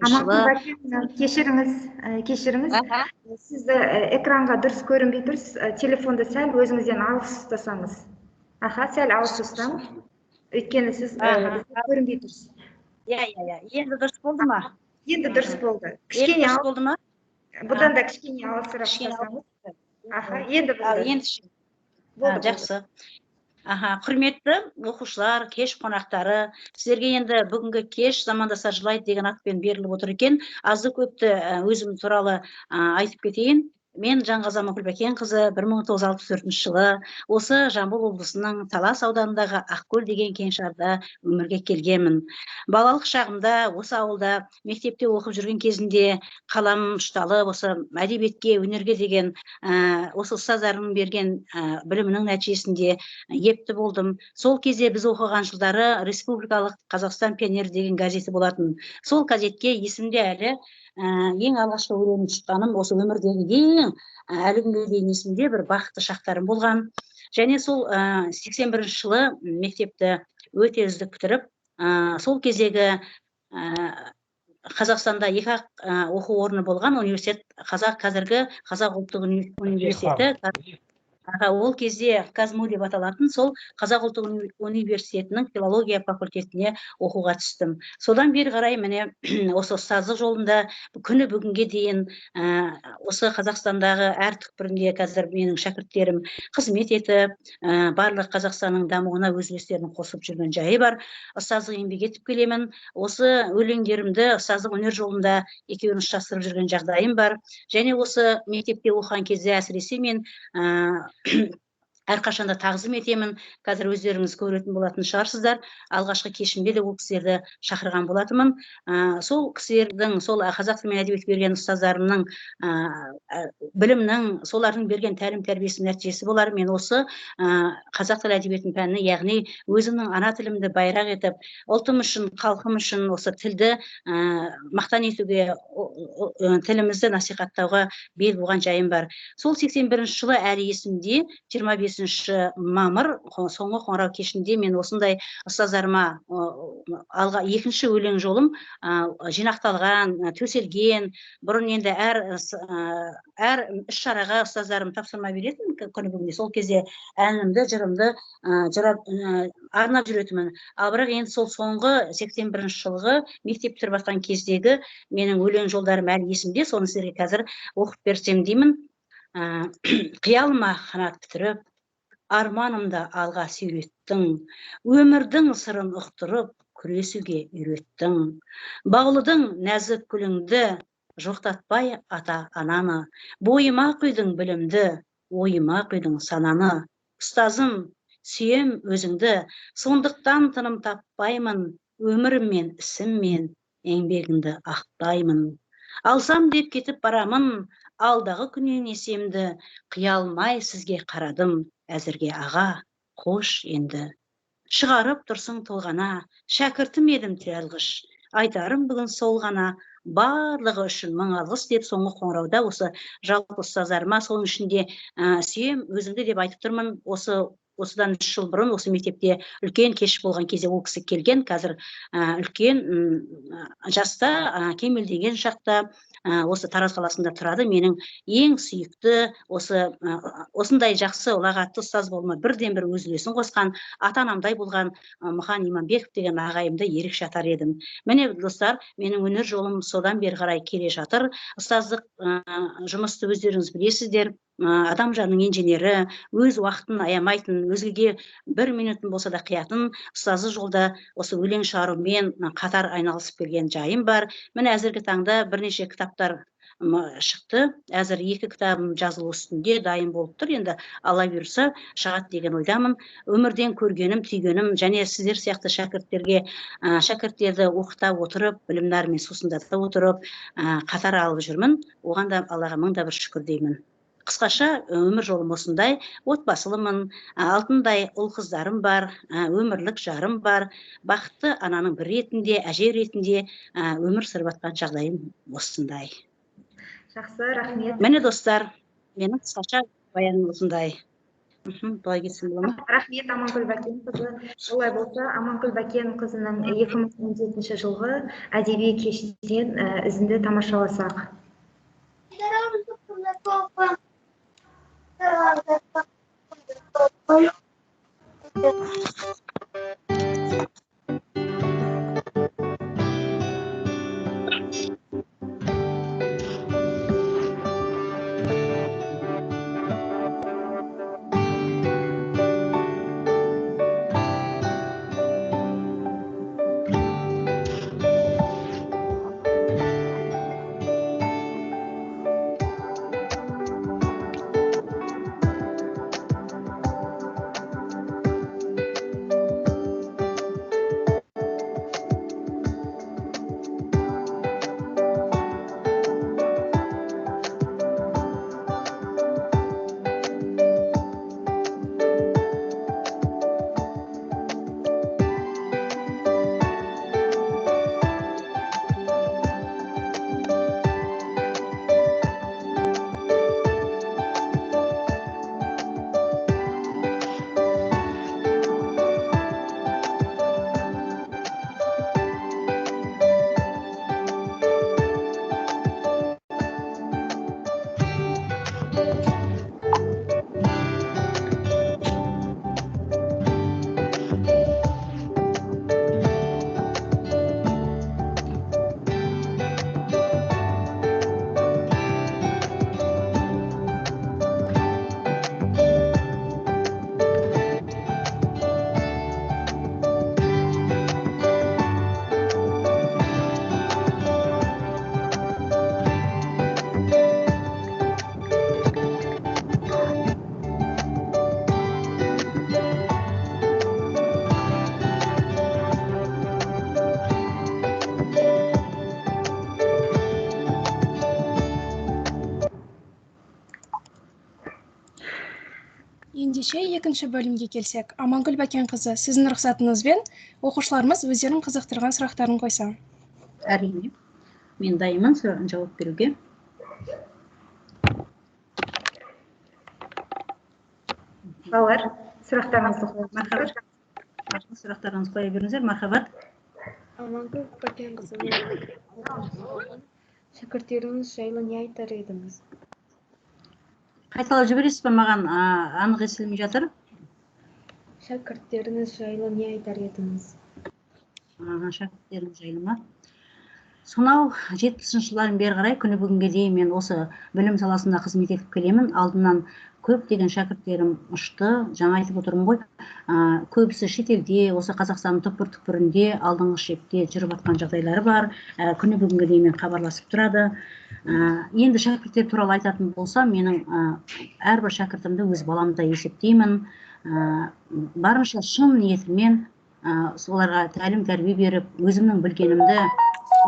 жылы. Кешіріңіз. Сізді экранға дұрыс көрінбей тұрсыз. Телефонды сәл өзіңізден алыс ұстасаңыз. Сәл алыс ұстаңыз. Өйткені сіз көрінбей тұрсыз. Енді дұрыс болды ма? Енді дұрыс болды. Кішкене дұрыс болды ма? Бұдан да кішкене алысырақ ұстасаңыз. Енді болды. Жақсы. Құрметті оқушылар, кеш қонақтары, сіздерге енді бүгінгі кеш замандаса жылайды деген атпен беріліп отыр екен. Азды көпті өзім туралы айтып кетейін. Мен Жанғаза Мұқылбәкенқызы 1964 жылы осы Жамбыл облысының Талас ауданындағы Ақкөл деген кеңшарда өмірге келгенмін. Балалық шағымда осы ауылда мектепте оқып жүрген кезінде қалам ұшталып, осы әдебиетке, өнерге деген осы ұстаздарының берген білімінің нәтижесінде епті болдым. Сол кезде біз оқыған жылдары Республикалық Қазақстан пионері деген газеті болатын. Сол газетке есімде әлі ең алғашқы өлеңім шыққаным осы өмірдегі ең әлі күнге дейін есімде бір бақытты шақтарым болған. Және сол 81 жылы мектепті өте үздік бітіріп, сол кездегі Қазақстанда екі оқу орны болған университет, қазіргі Қазақ ұлттық университеті, ол кезде Казму деп аталатын, сол Қазақ ұлттық университетінің филология факультетіне оқуға түстім. Содан бері қарай міне осы ұстаздық жолында күні бүгінге дейін осы Қазақстандағы әр түкпірінде қазір менің шәкірттерім қызмет етіп, барлық Қазақстанның дамуына өз үлестерін қосып жүрген жайы бар. Ұстаздық еңбек етіп келемін. Осы өлеңдерімді ұстаздық өнер жолында екеуін ұштастырып жүрген жағдайым бар. Және осы мектепте оқыған кезде әсіресе мен әрқашанда тағзым етемін. Қазір өздеріңіз көретін болатын шығарсыздар. Алғашқы кешімде де ол кісілерді шақырған болатынмын. Сол кісілердің, сол қазақ тілі мен әдебиет берген ұстаздарымның білімнің, солардың берген тәлім-тәрбиесінің нәтижесі болар. Мен осы қазақ тілі әдебиетінің пәніне, яғни өзімнің ана тілімді байрақ етіп, ұлтым үшін, халқым үшін осы тілді мақтан етуге, тілімізді насихаттауға бел буған жайым бар. Сол 81 жылы әлі есімде, 25 мамыр соңғы қоңырау кешінде мен осындай ұстаздарыма екінші өлең жолым жинақталған, төселген. Бұрын енді әр іс-шараға ұстаздарым тапсырма беретін күні бүгінде. Сол кезде әнімді, жырымды арнап жүретінмін. Ал бірақ енді сол соңғы 81 жылғы мектеп бітіріп жатқан кездегі менің өлең жолдарым әлі есімде. Соны сіздерге қазір оқып берсем деймін. Қиялыма қанат бітіріп, арманымды алға сүйреттің, өмірдің сырын ұқтырып, күресуге үйреттің. Баулыдың нәзік гүліңді, жоқтатпай ата-ананы, бойыма құйдың білімді, ойыма құйдың сананы. Ұстазым, сүйем өзіңді, сондықтан тыным таппаймын, өміріммен, ісіммен, еңбегіңді ақтаймын. Алсам деп кетіп барамын, алдағы күннен есемді, қиялмай сізге қарадым, әзірге аға, қош енді. Шығарып тұрсың толғана, шәкіртім едім тірелгіш, айтарым бүгін сол ғана, барлығы үшін мың алғыс деп соңғы қоңырауда осы жалпы ұстаздарыма, соның ішінде сүйем өзіңді деп айтып тұрмын. Осыдан 3 жыл бұрын осы мектепте үлкен кеш болған кезде ол кісі келген. Қазір үлкен жаста, кемелдеген шақта осы Тараз қаласында тұрады. Менің ең сүйікті, осындай жақсы ұлағатты ұстаз болма бірден бір өз үлесін қосқан, ата-анамдай болған Мұхан Иманбеков деген ағайымды ерекше атар едім. Міне достар, менің өнер жолым содан бері қарай келе жатыр. Ұстаздық жұмысты өздеріңіз білесіздер. Адам жанның инженері, өз уақытын аямайтын, өзгеге 1 минутын болса да қиятын ұстаздық жолда осы өлең шығарумен қатар айналысып келген жайым бар. Міне әзіргі таңда бірнеше кітаптар шықты. Әзір 2 кітабым жазылу үстінде дайын болып тұр. Енді Алла бұйырса шығады деген ойдамын. Өмірден көргенім, түйгенім және сіздер сияқты шәкірттерді оқыта отырып, білімдерімен сусындата отырып, қатар алып жүрмін. Оған да Аллаға мың да бір шүкір деймін. Қысқаша өмір жолым осындай, отбасылымын, алтындай ұл қыздарым бар, өмірлік жарым бар, бақытты ананың бір ретінде, әже ретінде өмір сүріп жатқан жағдайым осындай. Жақсы, рахмет. Міне достар, менің қысқаша баяным осындай. Былай кетсем бола ма? Рахмет, Амангүл Бәкенқызы. Олай болса, Амангүл Бәкенқызының 2017 жылғы әдеби кештен үзінді тамашаласақ. Ендеше екінші бөлімге келсек, Амангүл Бәкенқызы, сіздің рұқсатыңызбен оқушыларымыз өздерін қызықтырған сұрақтарын қойса. Әрине, мен дайынмын жауап беруге. Балалар, сұрақтарыңызды қойыңыздар. Сұрақтарыңызды қоя беріңіздер. Мархабат. Амангүл Бәкенқызы, шәкірттеріңіз жайлы не айтар едіңіз? Қайталап жібересіз бе, маған анық естілмей жатыр? Шәкірттеріңіз жайлы не айтар едіңіз? Шәкірттеріңіз жайлы ма? Сонау 70-ші жылдардың бері қарай күні бүгінге дейін мен осы білім саласында қызмет етіп келемін. Алдымнан көптеген шәкірттерім ұшты. Жаңа айтып отырмын ғой, көбісі шетелде, осы Қазақстанның түкпір-түкпірінде, алдыңғы шепте жүріп жатқан жағдайлары бар. Күні бүгінге дейін мен хабарласып тұрады. Енді шәкірттер туралы айтатын болсам, менің әрбір шәкіртімді өз баламдай есептеймін. Барынша шын ниетіммен соларға тәлім-тәрбие беріп, өзімнің білгенімді,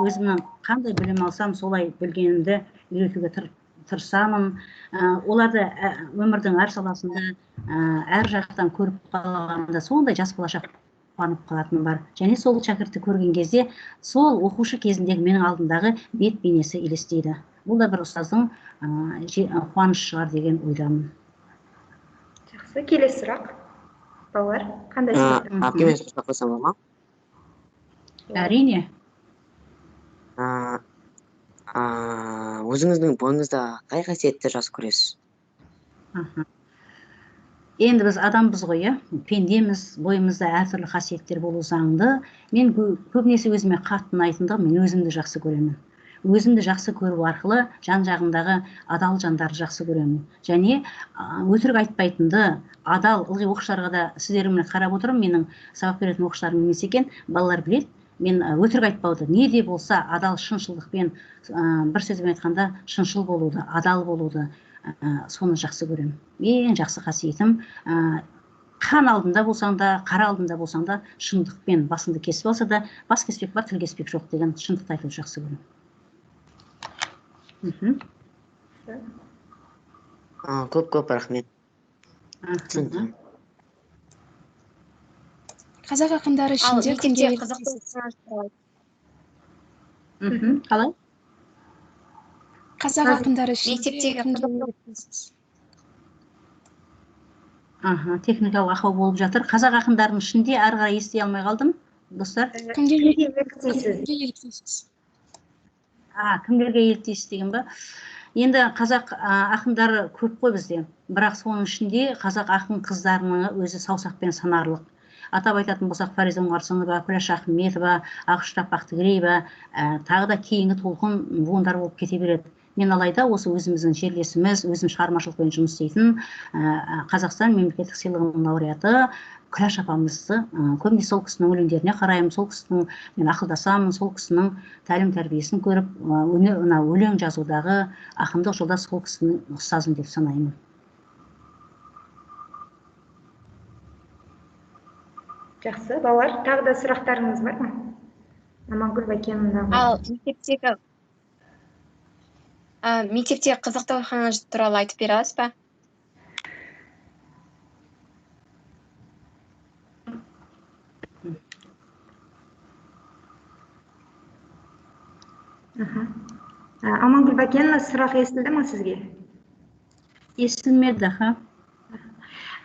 өзімнің қандай білім алсам, солай білгенімді үйретуге тырысамын. Оларды өмірдің әр саласында, әр жақтан көріп қалғанда сондай жас болашақ қуанып қалатыным бар. Және сол шәкіртті көрген кезде, сол оқушы кезіндегі менің алдымдағы бет бейнесі елестейді. Бұл да бір ұстаздың қуанышы шығар деген ойдамын. Жақсы, келесі сұрақ. Балалар, қандай сұрақ? Әпкеме сұрақ қойсам бола ма? Әрине. Өзіңіздің бойыңызда қай қасиетті жақсы көресіз? Енді біз адамбыз ғой, пендеміз, бойымызда әртүрлі қасиеттер болу заңды. Мен көбінесе өзіме қатты ұнайтындығы, мен өзімді жақсы көремін. Өзімді жақсы көру арқылы жан жағымдағы адал жандарды жақсы көремін. Және өтірік айтпайтынды, адал, ылғи оқушыларға да сіздермен қарап отырмын, менің сабақ беретін оқушыларым емес екен, балалар біледі. Мен өтірік айтпауды, не де болса адал шыншылдықпен, бір сөзбен айтқанда шыншыл болуды, адал болуды, соны жақсы көремін. Ең жақсы қасиетім, қан алдында болсаң да, қара алдында болсаң да, шындықпен басыңды кесіп алса да, бас кеспек бар, тіл кеспек жоқ деген шындықты айтуды жақсы көремін. Көп рахмет. Қазақ ақындары ішінде кімге қалай? Қазақ ақындары ішінде техникалық ақау болып жатыр. Қазақ ақындарының ішінде ары қарай ести алмай қалдым, достар. Кімге еліктейсіз? еліктейсіз? Кімдерге еліктейсіз деген ба? Енді қазақ ақындары көп қой бізде, бірақ соның ішінде қазақ ақын қыздарының өзі саусақпен санарлық. Атап айтатын болсақ, Фариза Оңғарсынова, Күләш Ахметова, Ақұштап Бақтыгереева, тағы да кейінгі толқын буындар болып кете береді. Мен алайда осы өзіміздің жерлесіміз, өзім шығармашылықпен жұмыс істейтін Қазақстан мемлекеттік сыйлығының лауреаты Күләш апамызды көбіне сол кісінің өлеңдеріне қараймын, сол кісінің мен ақылдасамын, сол кісінің тәлім тәрбиесін көріп, өлең жазудағы ақындық жолда сол кісінің ұстазым деп санаймын. Жақсы, балалар, тағы да сұрақтарыңыз бар ма? Амангүл Бәкенова. Ал мектепте қызықты оқиғаңыз туралы айтып бере аласыз ба? Амангүл Бәкенова, сұрақ естілді ме сізге? Естілмеді,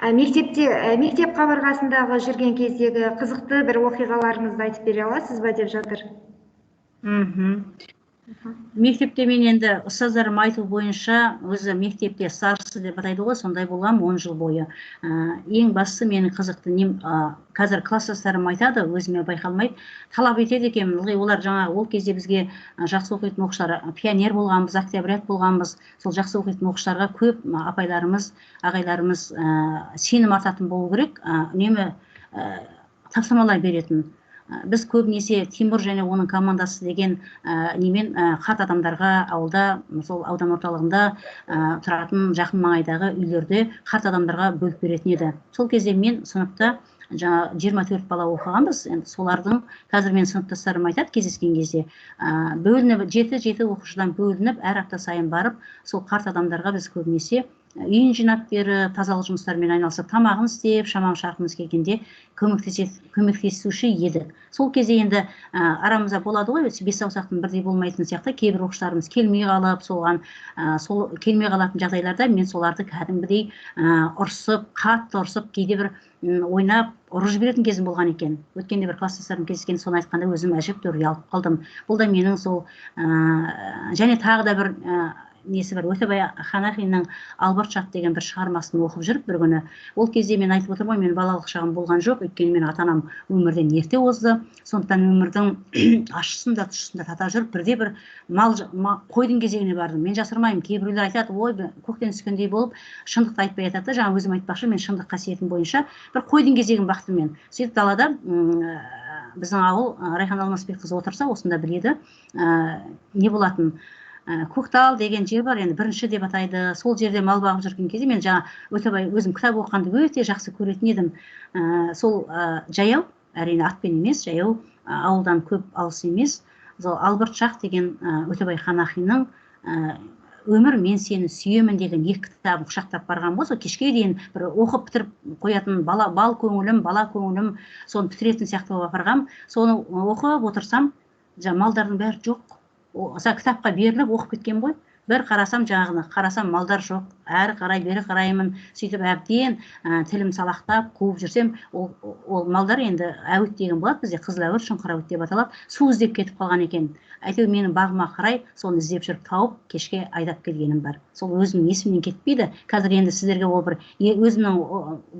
Мектеп қабырғасындағы жүрген кездегі қызықты бір оқиғаларыңызды айтып бере аласыз ба деп жатыр. Мектепте мен енді ұстаздарым айту бойынша өзі мектепте старшысы деп атайды ғой, сондай болғам 10 жыл бойы. Ең бастысы менің қызықты қазір класстастарым айтады, өзіме байқалмайды, талап етеді екен. Олар жаңағы ол кезде бізге жақсы оқитын оқушылар, пионер болғанбыз, октябрят болғанбыз, сол жақсы оқитын оқушыларға көп апайларымыз, ағайларымыз сенім артатын болу керек, үнемі тапсырмалар беретін. Біз көбінесе Тимур және оның командасы деген немен қарт адамдарға ауылда, сол аудан орталығында тұратын жақын маңайдағы үйлерде қарт адамдарға бөліп беретін еді. Сол кезде мен сыныпта 24 бала оқығанбыз. Солардың қазір мен сыныптастарым айтады, кездескен кезде бөлініп, 7 оқушыдан бөлініп, әр апта сайын барып, сол қарт адамдарға біз көбінесе үйін жинап беріп, тазалық жұмыстарымен айналысып, тамағын істеп, шамам шарқымыз келгенде көмектесуші едік. Сол кезде енді арамызда болады ғой, бес саусақтың бірдей болмайтын сияқты, кейбір оқушыларымыз келмей қалып, сол келмей қалатын жағдайларда мен соларды кәдімгідей ұрсып, қатты ұрсып, кейде бір ойнап, ұрып жіберетін кезім болған екен. Өткенде бір класстастарым кездескен, соны айтқанда өзім әжептәуір ұялып қалдым. Бұл да менің сол және тағы да бір несі бар, Өтебай Ханахиннің Албырт шақ деген бір шығармасын оқып жүріп бір күні. Ол кезде мен айтып отырмын, мен балалық шағым болған жоқ, өйткені мен ата-анам өмірден ерте озды. Сондықтан өмірдің ащысын да тұщысын да тата жүріп, бірде бір қойдың кезегіне бардым. Мен жасырмаймын, кейбіреулер айтады, ой, көктен түскендей болып, шындықты айтпай жатады. Жаңа өзім айтпақшы, мен шындық қасиетім бойынша бір қойдың кезегін бақтым мен. Сөйтіп далада біздің ауыл Райхан Алмасбекқызы отырса, осында біледі, не болатын. Көктал деген жер бар, енді бірінші деп атайды. Сол жерде мал бағып жүрген кезде мен жаңа Өтебай өзім кітап оқығанды өте жақсы көретін едім. Сол жаяу, әрине атпен емес, жаяу, ауылдан көп алыс емес. Сол Албырт шақ деген Өтебай Ханахинның өмір мен сені сүйемін деген 2 кітабын құшақтап барған ғой. Сол кешке дейін бір оқып бітіріп қоятын бала көңілім, соны бітіретін сияқты болып апарғам. Соны оқып отырсам, малдардың бәрі жоқ. Кітапқа беріліп оқып кеткен ғой. Бір қарасам малдар жоқ. Әрі қарай, бері қараймын. Сөйтіп әбден тілім салақтап, қуып жүрсем, ол малдар енді әуіт деген болады бізде, қызыл әуіт, шұңқыр әуіт деп аталады. Су іздеп кетіп қалған екен. Әйтеуір менің бағыма қарай соны іздеп жүріп тауып, кешке айдап келгенім бар. Сол өзімнің есімнен кетпейді. Қазір енді сіздерге ол бір өзімнің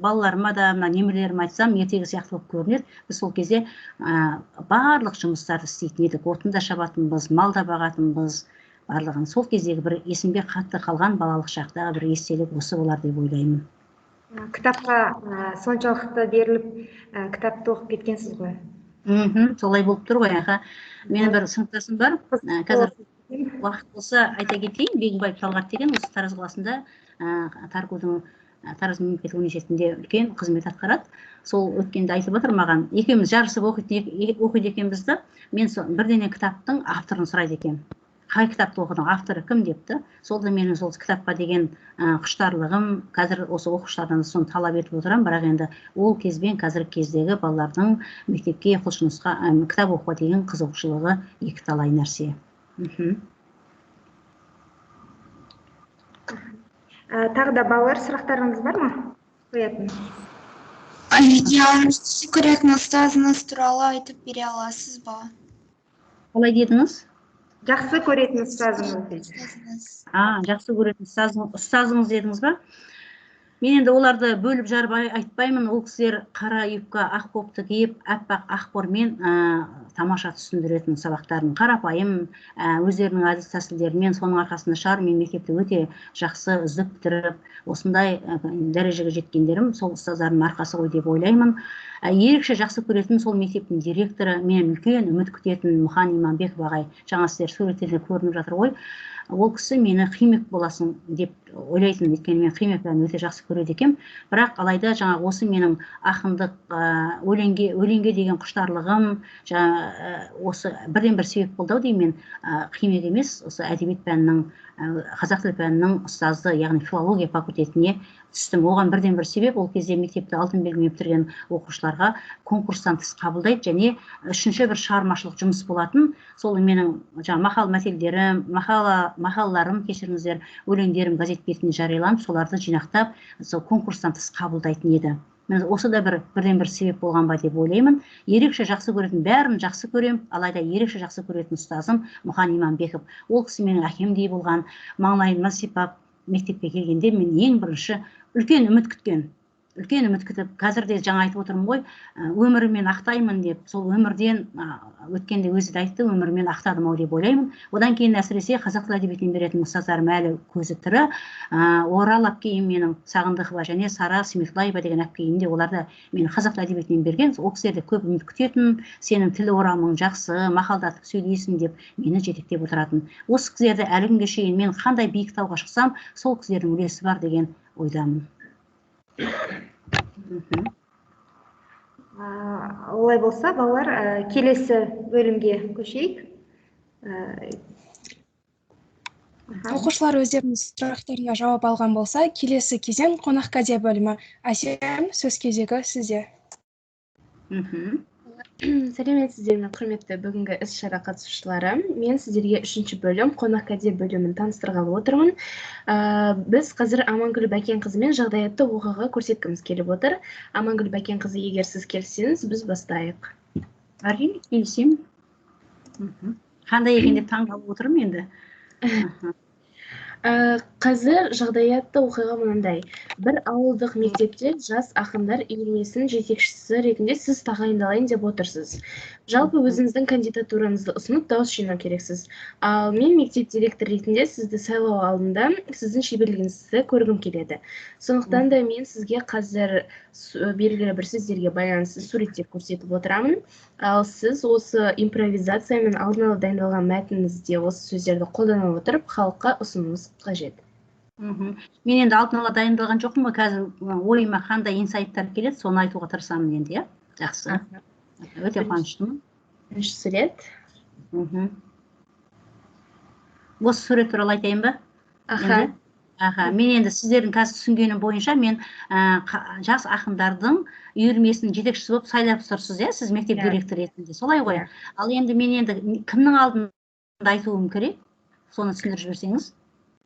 балаларыма да, немерелеріме айтсам, ертегі сияқты болып көрінеді. Біз сол кезде барлық жұмыстарды істейтін едік. Отын да шабатынбыз, мал да бағатынбыз, барлығын. Сол кездегі бір есімге қатты қалған балалық шақтағы бір естелік осы болар деп ойлаймын. Кітапқа соншалықты беріліп, кітапты оқып кеткенсіз ғой. Солай болып тұр ғой. Менің бір сыныптасым бар, қазір уақыт болса айта кетейін, Бегімбаев Талғат деген, осы Тараз қаласында Тараз мемлекеттік университетінде үлкен қызмет атқарады. Сол өткенде айтып отыр маған, екеуміз жарысып оқиды екенбізді, мен бірдеңе кітаптың авторын сұрайды екен. Қай кітапты оқыдың, авторы кім депті. Сол да менің сол кітапқа деген құштарлығым, қазір осы оқушылардан соны талап етіп отырам, бірақ енді ол кезбен қазіргі кездегі балалардың мектепке, құлшынысқа, кітап оқуға деген қызығушылығы екі талай нәрсе. Тағы да балалар, сұрақтарыңыз бар ма? қоятын. Жақсы көретін ұстазыңыз туралы айтып бере аласыз ба? Қалай дедіңіз? Жақсы көретін ұстазыңыз дейді. Ұстазыңыз. Жақсы көретін ұстазыңыз дедіңіз ба? Мен енді оларды бөліп жарып айтпаймын. Ол кісілер қара юбка, ақ попты киіп, аппақ ақбормен тамаша түсіндіретін сабақтарын қарапайым, өздерінің әдіс тәсілдерімен, соның арқасында шығар мен мектепте өте жақсы үздік бітіріп, осындай дәрежеге жеткендерім сол ұстаздарымның арқасы ғой деп ойлаймын. Ерекше жақсы көретін сол мектептің директоры, мен үлкен үміт күтетін Мұхан Иманбеков ағай, жаңа сіздер суреттерде көрініп жатыр ғой. Ол кісі мені химик боласың деп ойлайтын, өйткені мен химия пәнін өте жақсы көреді екем. Бірақ алайда жаңа осы менің ақындық, өлеңге деген құштарлығым, осы бірден бір себеп болды ау деймін. Мен химик емес, осы әдебиет пәнінің, қазақ тілі пәнінің ұстазы, яғни филология факультетіне түстім. Оған бірден бір себеп, ол кезде мектепті алтын белгімен бітірген оқушыларға конкурстан тыс қабылдайды, және үшінші бір шығармашылық жұмыс болатын. Сол менің мақал мәтелдерім, мақалаларым, кешіріңіздер, өлеңдерім газет бетіне жарияланып, соларды жинақтап, сол конкурстан тыс қабылдайтын еді. Осы да бірден бір себеп болған ба деп ойлаймын. Ерекше жақсы көретін, бәрін жақсы көрем, алайда ерекше жақсы көретін ұстазым Мұхан Иманбеков. Ол кісі менің әкемдей болған, маңлайыма сипап, мектепке келгенде мен ең бірінші үлкен үміт күтіп, қазірде жаңа айтып отырмын ғой, өмірімен ақтаймын деп, сол өмірден өткенде өзі айтты, өмірімен ақтадым ау деп ойлаймын. Одан кейін әсіресе қазақ тілі әдебиетінен беретін ұстаздарым әлі көзі тірі. Орал әпкейім менің, Сағындықова және Сара Смеклаева деген әпкейім де, олар да мені қазақ тілі әдебиетінен берген. Ол кісілерде көп үміт күтетін, сенің тіл орамың жақсы, мақалдатып сөйлейсің деп мені жетектеп отыратын. Осы кісілерді әлі күнге шейін мен қандай биік тауға шықсам, сол кісілердің үлесі бар деген ойдамын. Олай болса, балалар, келесі бөлімге көшейік. Оқушылар өздерінің сұрақтарына жауап алған болса, келесі кезең қонақ кәде бөлімі. Әсем, сөз кезегі сізде. Сәлеметсіздер ме, құрметті бүгінгі іс-шара қатысушылары. Мен сіздерге 3-ші бөлім қонақ кәде бөлімін таныстырғалы отырмын. Біз қазір Амангүл Бәкенқызы мен жағдаятты оқиға көрсеткіміз келіп отыр. Амангүл Бәкенқызы, егер сіз келсеңіз, біз бастайық. Әрине, келісемін. Қандай екен деп таңғалып отырмын енді. Қазір жағдаятты оқиға мынандай. Бір ауылдық мектепте жас ақындар үйірмесінің жетекшісі ретінде сіз тағайындалайын деп отырсыз. Жалпы өзіңіздің кандидатураңызды ұсынып дауыс жинау керексіз. Ал мен мектеп директор ретінде сізді сайлау алдында сіздің шеберлігіңізді көргім келеді. Сондықтан да мен сізге қазір белгілі бір сіздерге байланысты суреттер көрсетіп отырамын. Ал сіз осы импровизациямен алдын ала дайындалған мәтініңізде осы сөздерді қолдана отырып, халыққа ұсынуыңыз қажет. Мен енді алдын ала дайындалған жоқпын ғой, қазір ойыма қандай инсайттар келеді, соны айтуға тырысамын енді, жақсы. Өте қуаныштымын. Бірінші сурет. Осы сурет туралы айтайын ба? Мен енді сіздердің қазір түсінгенім бойынша, мен жас ақындардың үйірмесінің жетекшісі болып сайлап тұрсыз, сіз мектеп директоры ретінде, солай ғой. Ал енді мен енді кімнің алдында айтуым керек? Соны түсіндіріп жіберсеңіз.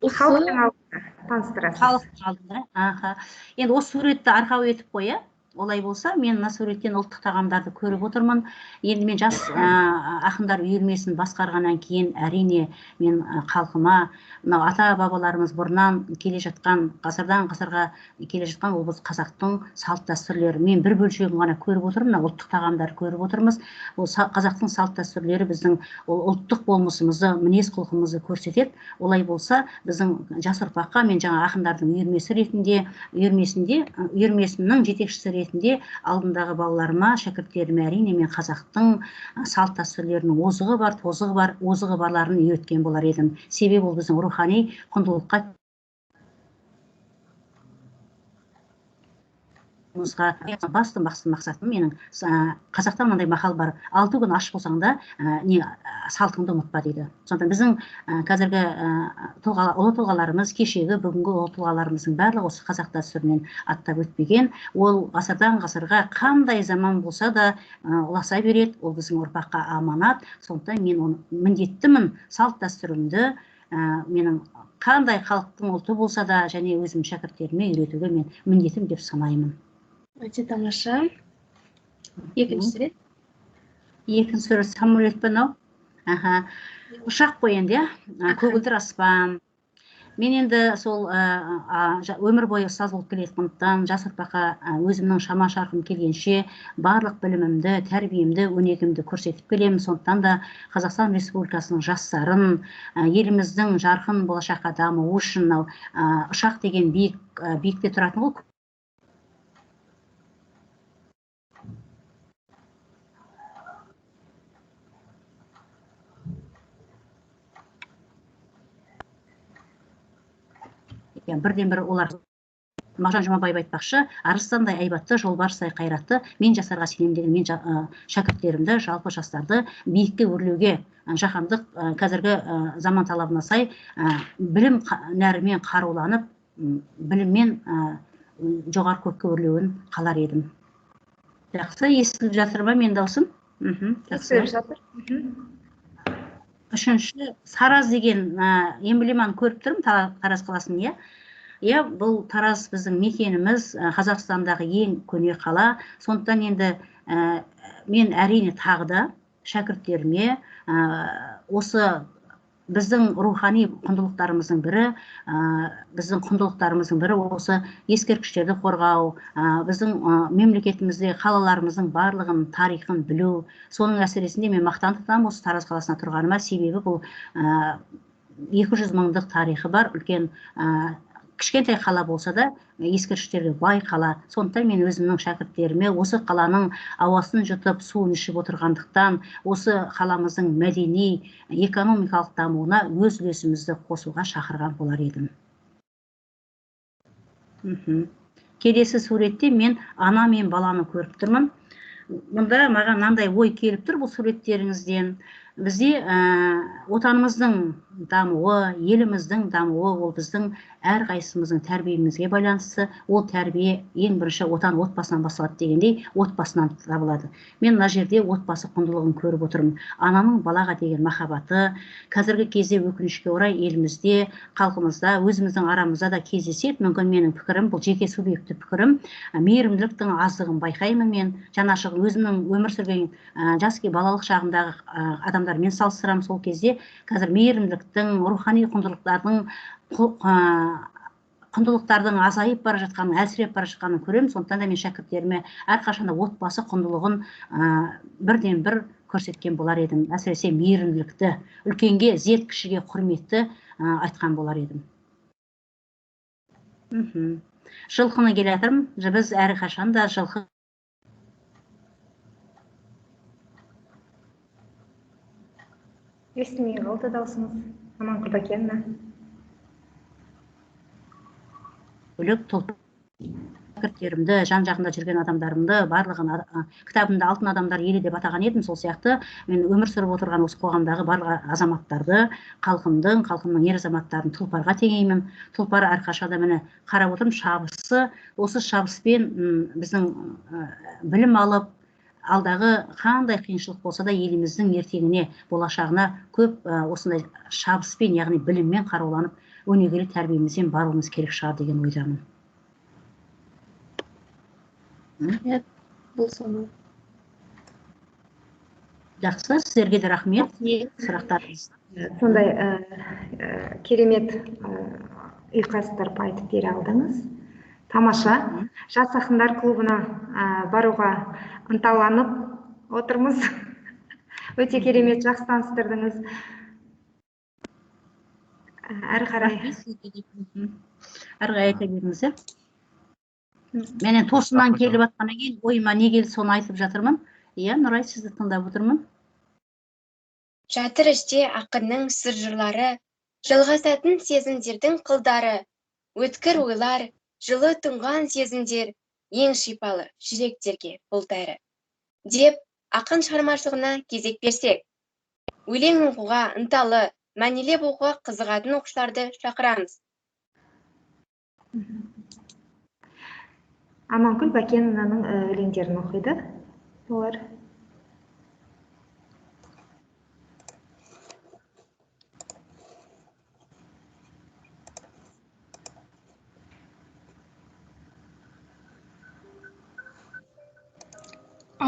Халықтың алдында таныстырасыз. Халықтың алдында. Енді осы суретті арқау етіп қоя. Олай болса, мен мына суреттен ұлттық тағамдарды көріп отырмын. Енді мен жас ақындар үйірмесін басқарғаннан кейін әрине мен халқыма, мынау ата-бабаларымыз бұрыннан келе жатқан, ғасырдан ғасырға келе жатқан ол қазақтың салт дәстүрлері. Мен бір бөлшегін ғана көріп отырмын, ұлттық тағамдар көріп отырмыз. Ол қазақтың салт дәстүрлері біздің ұлттық болмысымызды, мінез құлқымызды көрсетеді. Олай болса, біздің жас ұрпаққа мен жаңа ақындардың үйірмесінің жетекшісі ретінде алдындағы балаларыма, шәкірттеріме әрине мен қазақтың салт дәстүрлерінің озығы бар, тозығы бар, озығы барларын үйреткен болар едім. Себебі ол біздің рухани құндылыққа басты мақсатым менің қазақта мынандай мақал бар, 6 күн аш болсаң да салтыңды ұмытпа дейді. Сондықтан біздің қазіргі ұлы тұлғаларымыз, кешегі бүгінгі ұлы тұлғаларымыздың барлығы осы қазақ дәстүрінен аттап өтпеген. Ол ғасырдан ғасырға қандай заман болса да ұласа береді, ол біздің ұрпаққа аманат. Сондықтан мен оны міндеттімін салт дәстүрімді менің қандай халықтың ұлты болса да және өзім шәкірттеріме үйретуге мен міндетім деп санаймын. Өте тамаша. Екінші сурет. Екінші сурет самолет пе мынау? Ұшақ қой енді, көгілдір аспан. Мен енді сол өмір бойы ұстаз болып келетіндіктен жас ұрпаққа өзімнің шама шарқым келгенше барлық білімімді, тәрбиемді, өнегемді көрсетіп келемін. Сондықтан да Қазақстан Республикасының жастарын, еліміздің жарқын болашаққа дамуы үшін ұшақ деген биікте тұратын ғой. Бірден бір олар Мағжан Жұмабаев айтпақшы, арыстандай айбатты, жолбарыстай қайратты, мен жастарға сенемін деген мен шәкірттерімді, жалпы жастарды биікке өрлеуге, жаһандық қазіргі заман талабына сай білім нәрімен қаруланып, біліммен жоғары көкке өрлеуін қалар едім. Жақсы, естіліп жатыр ма мен даусым? Естіліп жатыр. Үшінші, Тараз деген эмблеманы көріп тұрмын, Тараз қаласын, иә, бұл Тараз біздің мекеніміз, Қазақстандағы ең көне қала. Сондықтан енді мен әрине тағы да шәкірттеріме осы біздің рухани құндылықтарымыздың бірі осы ескерткіштерді қорғау, біздің мемлекетімізде қалаларымыздың барлығын тарихын білу. Соның әсіресінде мен мақтан тұтамын осы Тараз қаласына тұрғаныма, себебі бұл 200 мыңдық тарихы бар, үлкен кішкентай қала болса да ескерткіштерге бай қала. Сондықтан мен өзімнің шәкірттеріме осы қаланың ауасын жұтып, суын ішіп отырғандықтан, осы қаламыздың мәдени, экономикалық дамуына өз үлесімізді қосуға шақырған болар едім. Келесі суретте мен ана мен баланы көріп тұрмын. Мұнда маған мынандай ой келіп тұр бұл суреттеріңізден. Бізде отанымыздың дамуы, еліміздің дамуы, ол біздің әрқайсымыздың тәрбиемізге байланысты. Ол тәрбие ең бірінші отан отбасынан басталады дегендей, отбасынан табылады. Мен мына жерде отбасы құндылығын көріп отырмын. Ананың балаға деген махаббаты, қазіргі кезде өкінішке орай елімізде, халқымызда, өзіміздің арамызда да кездеседі. Мүмкін менің пікірім, бұл жеке субъекті пікірім, мейірімділіктің аздығын байқаймын мен. Жанашыр өзімнің өмір сүрген балалық шағымдағы адамдармен салыстырамын. Сол кезде қазір мейірімділіктің, рухани құндылықтардың азайып бара жатқанын, әлсіреп бара жатқанын көремін. Сондықтан да мен шәкірттеріме әрқашанда отбасы құндылығын бірден бір көрсеткен болар едім. Әсіресе мейірімділікті, үлкенге, ізет, кішіге құрметті айтқан болар едім. Жылқыны келе жатырмын. Біз әрқашанда жылқы Естімей қалды даусыңыз, Аманкүл Бәкенова. бөлек шәкірттерімді, жан-жағында жүрген адамдарымды, барлығын кітабымда алтын адамдар елі деп атаған едім. Сол сияқты мен өмір сүріп отырған осы қоғамдағы барлық азаматтарды, халқымның ер азаматтарын тұлпарға теңеймін. Тұлпар әрқашанда мені қарап отырмын, шабысы, осы шабыспен біздің білім алып, алдағы қандай қиыншылық болса да еліміздің ертеңіне, болашағына көп осындай шабыспен, яғни біліммен қаруланып, өнегелі тәрбиемізбен баруымыз керек шығар деген ойдамын. Бұл соны. Жақсы, сіздерге де рахмет. Сұрақтарыңыз. Сондай керемет ұйқастырып айтып бере алдыңыз. Тамаша. Жас ақындар клубына баруға ынталанып отырмыз. Өте керемет, жақсы таныстырдыңыз. Әрі қарай айта беріңіз. Менен тосыннан келіп атқаннан кейін ойыма не келді соны айтып жатырмын. Иә, Нұрай, сізді тыңдап отырмын. Жатыр іште ақынның сыр жырлары, жалғасатын сезімдердің қылдары, өткір ойлар, жылы тұнған сезімдер, ең шипалы жүректерге бұлтары. Деп ақын шығармашылығына кезек берсек, өлең оқуға ынталы, мәнелеп оқуға қызығатын оқушыларды шақырамыз. Аманкүл Бәкенованың өлеңдерін оқиды. Олар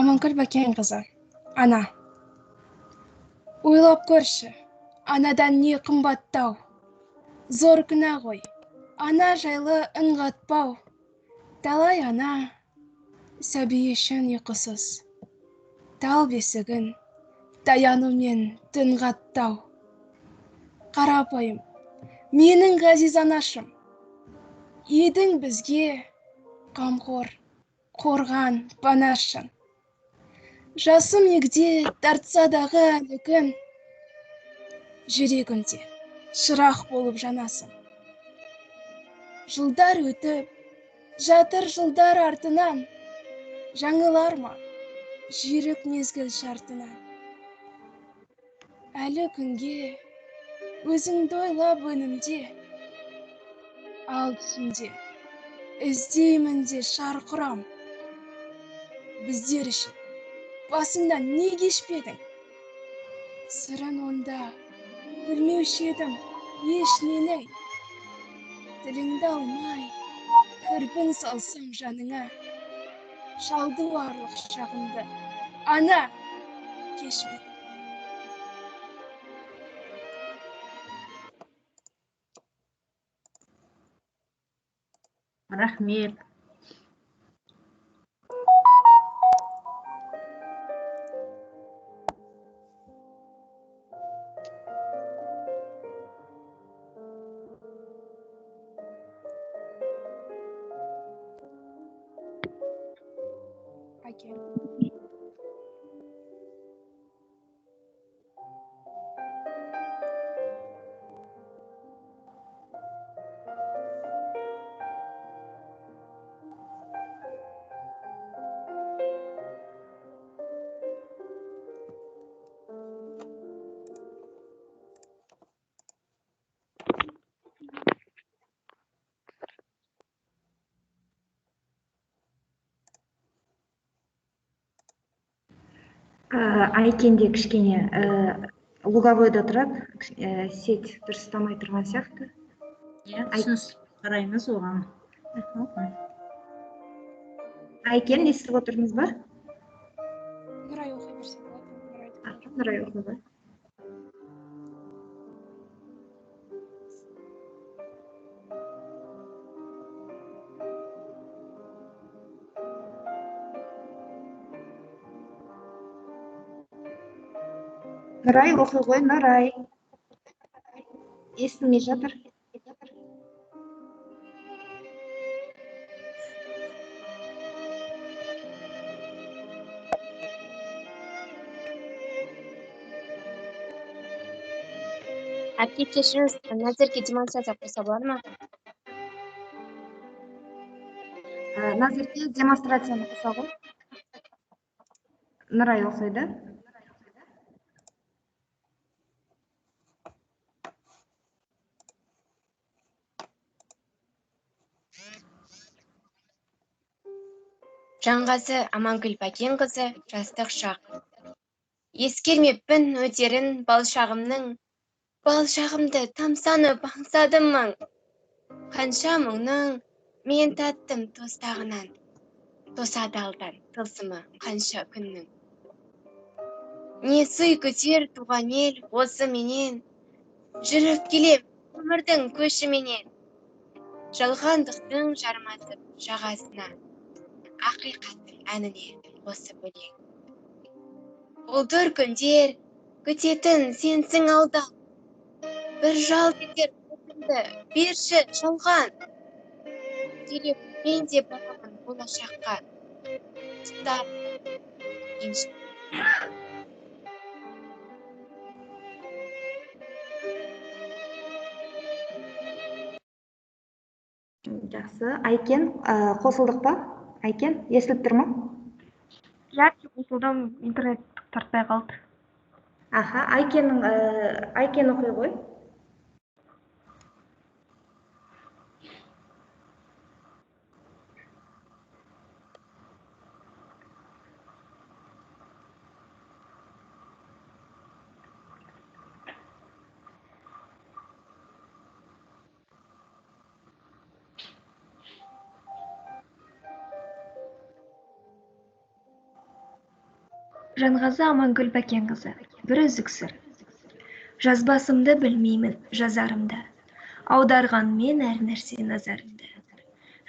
Аманкүл Бәкенқызы. Ана. Ойлап көрші, анадан не қымбаттау. Зор күнә ғой, ана жайлы үн қатпау. Талай ана, сәби үшін ұйқысыз. Тал бесігін, таянумен түн қаттау. Қарапайым, менің ғазиз анашым, едің бізге қамқор, қорған панашың. Жасым егде тартса дағы әлі күн, жүрегімде шырақ болып жанасың. Жылдар өтіп, жатыр жылдар артынан, жаңылар ма жүйрік мезгіл шартынан. Әлі күнге өзіңді ойлап өнімде, ал түсімде іздеймін де шарқырам. Біздер үшін басыңнан не кешпедің? Сырын онда білмеуші едім еш нені. Тіліңді алмай, кірбің салсам жаныңа. Шалды барлық шағымды, ана, кешпедім. Рахмет. Әкем. Айкенде кішкене луговойда тұрады, сеть дұрыстамай тұрған сияқты. Түсініс қараймыз оған. Айкен, естіп отырмыз ба? Нұрай оқи берсе болады. Нұрай оқи ғой. Нұрай оқи ғой, Нұрай. Естілмей жатыр. Әпке кешіріңіз, Назерге демонстрация қойса болады ма? Назерге демонстрацияны қоса ғой. Нұрай оқиды. Жанғазы Амангүл Бәкенқызы, жастық шақ. Ескермеппін өтерін балшағымның, балшағымды тамсанып аңсадым мың. Қанша мұңның мен таттым тостағынан, тосады алдан тылсымы қанша күннің. Не сый күтер туған ел осы менен, жүріп келем өмірдің көшіменен. Жалғандықтың жармасып жағасына, ақиқаттың әніне қосып өлең. Бұлдыр күндер күтетін сенсің алда, бір жалт етер көзімді берші жалған. Керек мен де барамын болашаққа, тұтармын енші. Жақсы. Айкен, қосылдық па? Айкен, естіліп тұр ма? Жақсы қосылдым, интернет тартпай қалды. Аха, Айкен оқи ғой. Жанғазы Амангүл Бәкенқызы. Бір үзік сыр. Жазбасымды білмеймін жазарымды. Аударғанмен әр нәрсе назарымды.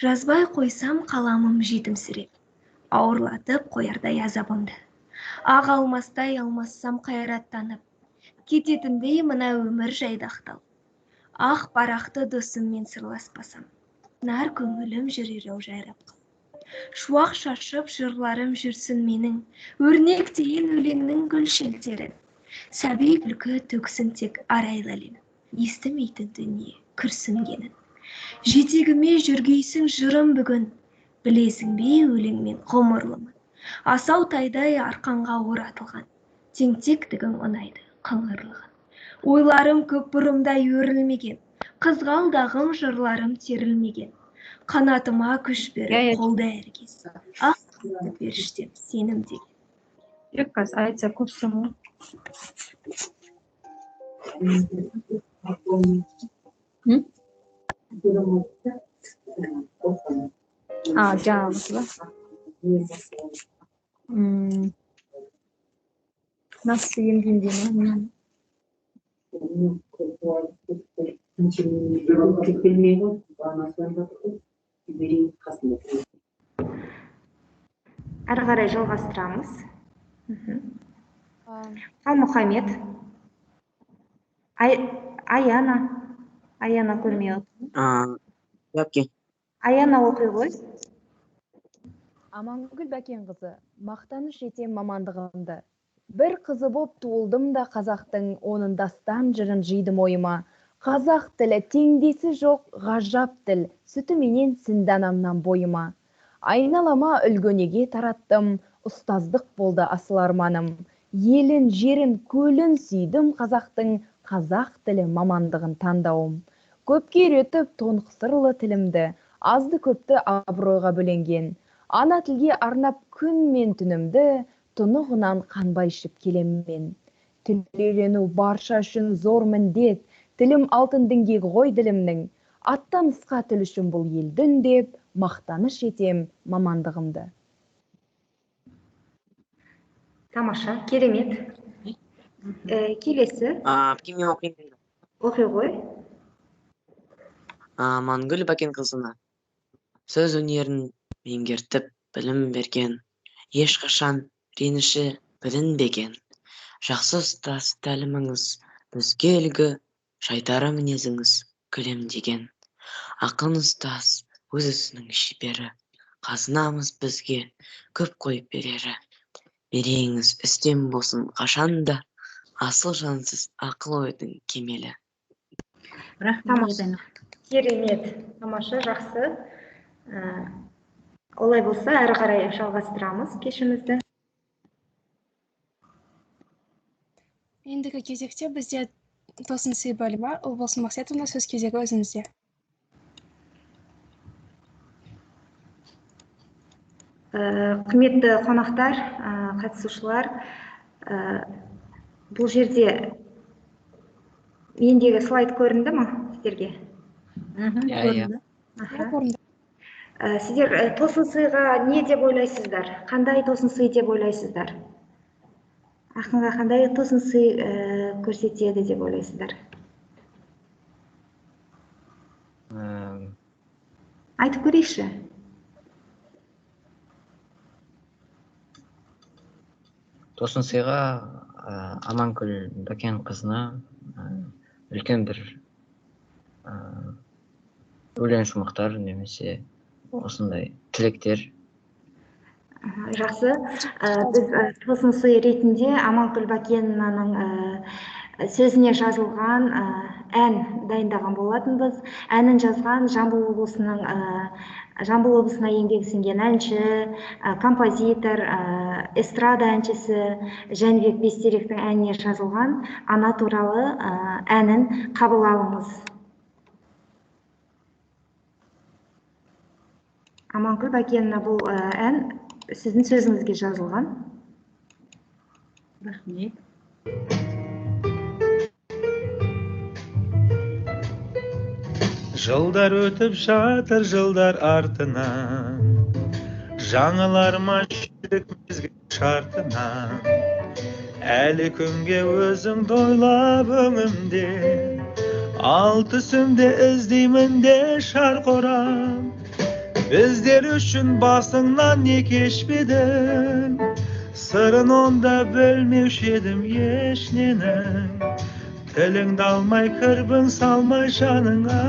Жазбай қойсам қаламым жетімсіреп. Ауырлатып қоярдай азабымды. Ақ алмастай алмассам қайраттанып. Кететіндей мына өмір жайдақтал. Ақ парақты досыммен сырласпасам. Нар көңілім жүрер жайрап қал. Шуақ шашып жырларым жүрсін менің, өрнектейін өлеңнің гүл шелтерін. Сәби күлкі төксін тек арайлы әлем, естімейтін дүние күрсінгенін. Жетегіме жүргейсің жырым бүгін, білесің бе өлеңмен ғұмырлымын. Асау тайдай арқанға оратылған, теңтектігің ұнайды қыңырлығын. Ойларым көп бұрымдай өрілмеген, қызғалдағым жырларым терілмеген. Қанатыма күш беріп қолда әркез. Ақ қызды періштем сенім деген. Юкас, айтса көпсің ғой. Жаңағысы ба? Nasıl емдеймін? Әрі қарай жалғастырамыз. Қалмұхамед. Аяна көрмей отыр. Япке. Аяна оқи ғой. Амангүл Бәкенқызы, мақтаныш етем мамандығымды. Бір қызы боп туылдым да қазақтың, оның дастан жырын жидым ойыма. Қазақ тілі теңдесі жоқ ғажап тіл, сүті менен сіңді анамнан бойыма. Айналама үлгөнеге тараттым, ұстаздық болды асыл арманым. Елін, жерін, көлін сүйдім қазақтың, қазақ тілі мамандығын таңдауым. Көпке үйретіп тонқсырлы тілімді, азды көпті абыройға бөленген. Ана тілге арнап күн мен түнімді, тұнығынан қанбай ішіп келеммен. Тіл үйрену барша үшін зор міндет, тілім алтын діңгек ғой ділімнің. Аттан ысқа тіл үшін бұл елдің деп, мақтаныш етем мамандығымды. Тамаша, керемет. Келесі. Кеме оқиын. Оқи ғой. Амангүл Бәкенқызына сөз өнерін меңгертіп білім берген, ешқашан реніші білінбеген. Жақсы ұстаз тәліміңіз, бізге үлгі, жайдары мінезіңіз күлемдеген. Ақын ұстаз өз ісінің шебері, қазынамыз бізге көп қойып берері. Мерейіңіз үстем болсын қашанда, асыл жансыз ақыл ойдың кемелі. Керемет, тамаша, жақсы. Олай болса, әрі қарай жалғастырамыз кешімізді. Ендігі кезекте бізде Тосын сый бөлімі, Ұлболсын Мақсатовна, сөз кезегі өзіңізде. Құрметті қонақтар, қатысушылар, бұл жерде мендегі слайд көрінді ме сіздерге? Сіздер тосын сыйға не деп ойлайсыздар? Қандай тосын сый деп ойлайсыздар? Ақынға қандай тосын сый көрсетеді деп ойлайсыздар? Айтып көрейікші. Тосын сыйға Амангүл Бәкенқызына үлкен бір өлең шумақтар немесе осындай тілектер. Жақсы. Біз тосын сый ретінде Амангүл Бәкенқызының сөзіне жазылған ән дайындаған болатынбыз. Әнін жазған Жамбыл облысына еңбек сіңген әнші, композитор, эстрада әншісі Жәнібек Бестеректің әніне жазылған ана туралы әнін қабыл алыңыз. Амангүл Бәкенқызына бұл ән сіздің сөзіңізге жазылған. Рахмет. Жылдар өтіп жатыр жылдар артынан, жаңылар ма жүрек мезгіл шартынан. Әлі күнге өзіңді ойлап өңімде, ал түсімде іздеймін де шарқ ұрам. Біздер үшін басыңнан не кешпедің, сырын онда білмеуші едім ешненің. Тіліңді алмай кірбің салмай жаныңа,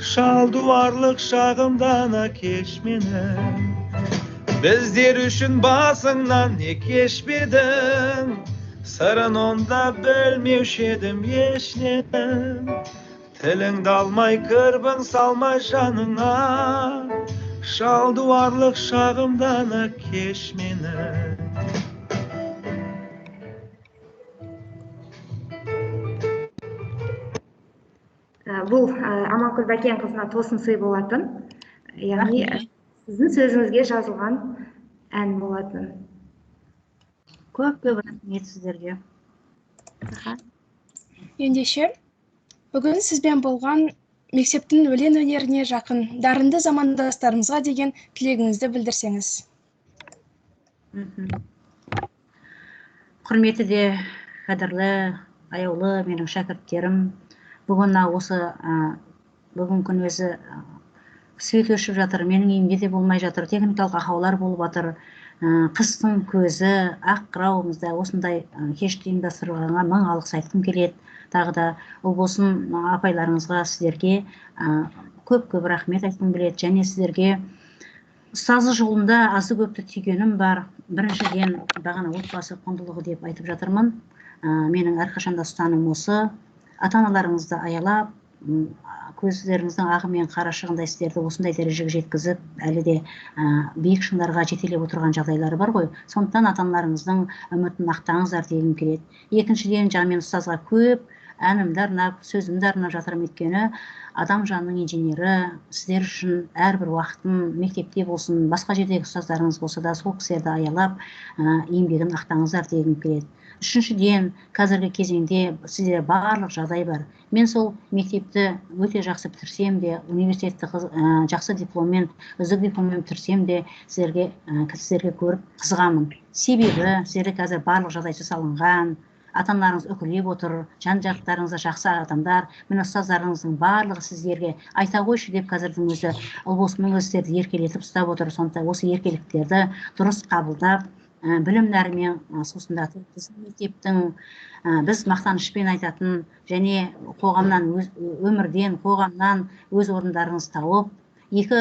шалдуарлық шағымдана кеш менің. Біздер үшін басыңнан не кешпедің, сырын онда білмеуші едім ешненің. Тіліңді алмай кірбің салмай жаныңа, шалдуарлық шағымдана кеш мені. Бұл Аманкүл Бәкенқызына тосын сый болатын, яғни сіздің сөзіңізге жазылған ән болатын. Көп рахмет сіздерге. Ендеше, бүгін сізбен болған мектептің өлең өнеріне жақын дарынды замандастарымызға деген тілегіңізді білдірсеңіз. Құрметті де қадірлі, аяулы менің шәкірттерім, бүгін бүгін күн өзі свет өшіп жатыр, менің үйімде де болмай жатыр, техникалық ақаулар болып жатыр. Қыстың көзі, ақ қырауымызда осындай кешті ұйымдастырылғанға мың алғыс айтқым келеді. Тағы да ол болсын апайларыңызға, сіздерге көп рахмет айтқым келеді. Және сіздерге ұстазы жолында азы көпті түйгенім бар. Біріншіден бағана отбасы құндылығы деп айтып жатырмын. Менің әрқашанда ұстаным осы. Ата-аналарыңызды аялап, көздеріңіздің ағы мен қарашығындай сіздерді осындай дәрежеге жеткізіп, әлі де биік шыңдарға жетелеп отырған жағдайлары бар ғой. Сондықтан ата-аналарыңыздың үмітін ақтаңыздар дегім келеді. Екіншіден, мен ұстазға көп әнімді арнап, сөзімді арнап жатырмын, өйткені адам жанының инженері, сіздер үшін әрбір уақытын мектепте болсын, басқа жердегі ұстаздарыңыз болса да, сол кісілерді аялап, еңбегін ақтаңыздар дегім келеді. Үшіншіден, қазіргі кезеңде сіздерде барлық жағдай бар. Мен сол мектепті өте жақсы бітірсем де, университетті жақсы дипломмен, үздік дипломмен бітірсем де, сіздерге көріп қызығамын. Себебі, сіздерде қазір барлық жағдай жасалынған, ата-аналарыңыз үкілеп отыр, жан-жақтарыңызда жақсы адамдар, мен ұстаздарыңыздың барлығы сіздерге айта қойшы деп қазірдің өзі ұлбосының өздерді еркелетіп ұстап отыр. Сондықтан осы еркеліктерді дұрыс қабылдап, білім нәрімен сусындатып, біздің мектептің біз мақтанышпен айтатын және өмірден, қоғамнан өз орындарыңыз тауып, екі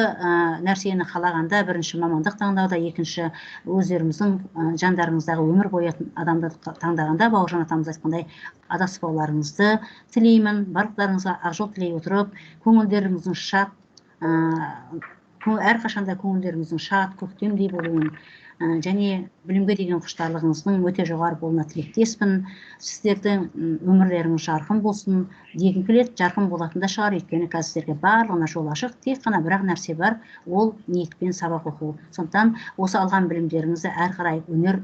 нәрсені қалағанда, бірінші мамандық таңдауда, екінші өздеріміздің жандарыңыздағы өмір бойы адамды таңдағанда, Бауыржан атамыз айтқандай адаспауларыңызды тілеймін. Барлықтарыңызға ақ жол тілей отырып, көңілдеріңіздің шат, әрқашанда көңілдеріңіздің шат, көктемдей болуын, және білімге деген құштарлығыңыздың өте жоғары болуына тілектеспін. Сіздердің өмірлеріңіз жарқын болсын дегім келеді. Жарқын болатын да шығар, өйткені қазір сіздерге барлығына жол ашық, тек қана бір нәрсе бар, ол ниетпен сабақ оқу. Сондықтан осы алған білімдеріңізді әрі қарай өнер,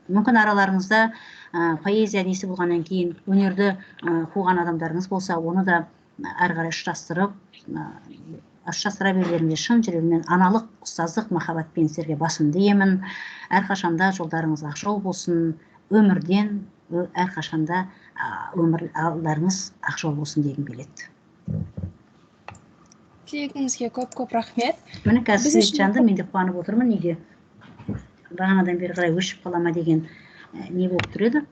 мүмкін араларыңызда поэзия несі болғаннан кейін өнерді қуған адамдарыңыз болса, оны да әрі қарай ұштастыра берулеріңізге шын жүрегімнен аналық ұстаздық махаббатпен сіздерге басымды иемін. Әрқашанда жолдарыңыз ақ жол болсын, өмірден әрқашанда өмірлеріңіз ақ жол болсын дегім келеді. Тілегіңізге көп рахмет. Міне қазір свет жанды, мен де қуанып отырмын, неге бағанадан бері қарай өшіп қалама деген не болып тұр еді.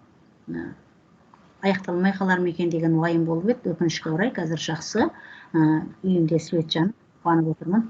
Аяқталмай қалар ма екен деген уайым болып еді. Өкінішке орай қазір жақсы, үйімде свет жанып, қуанып отырмын.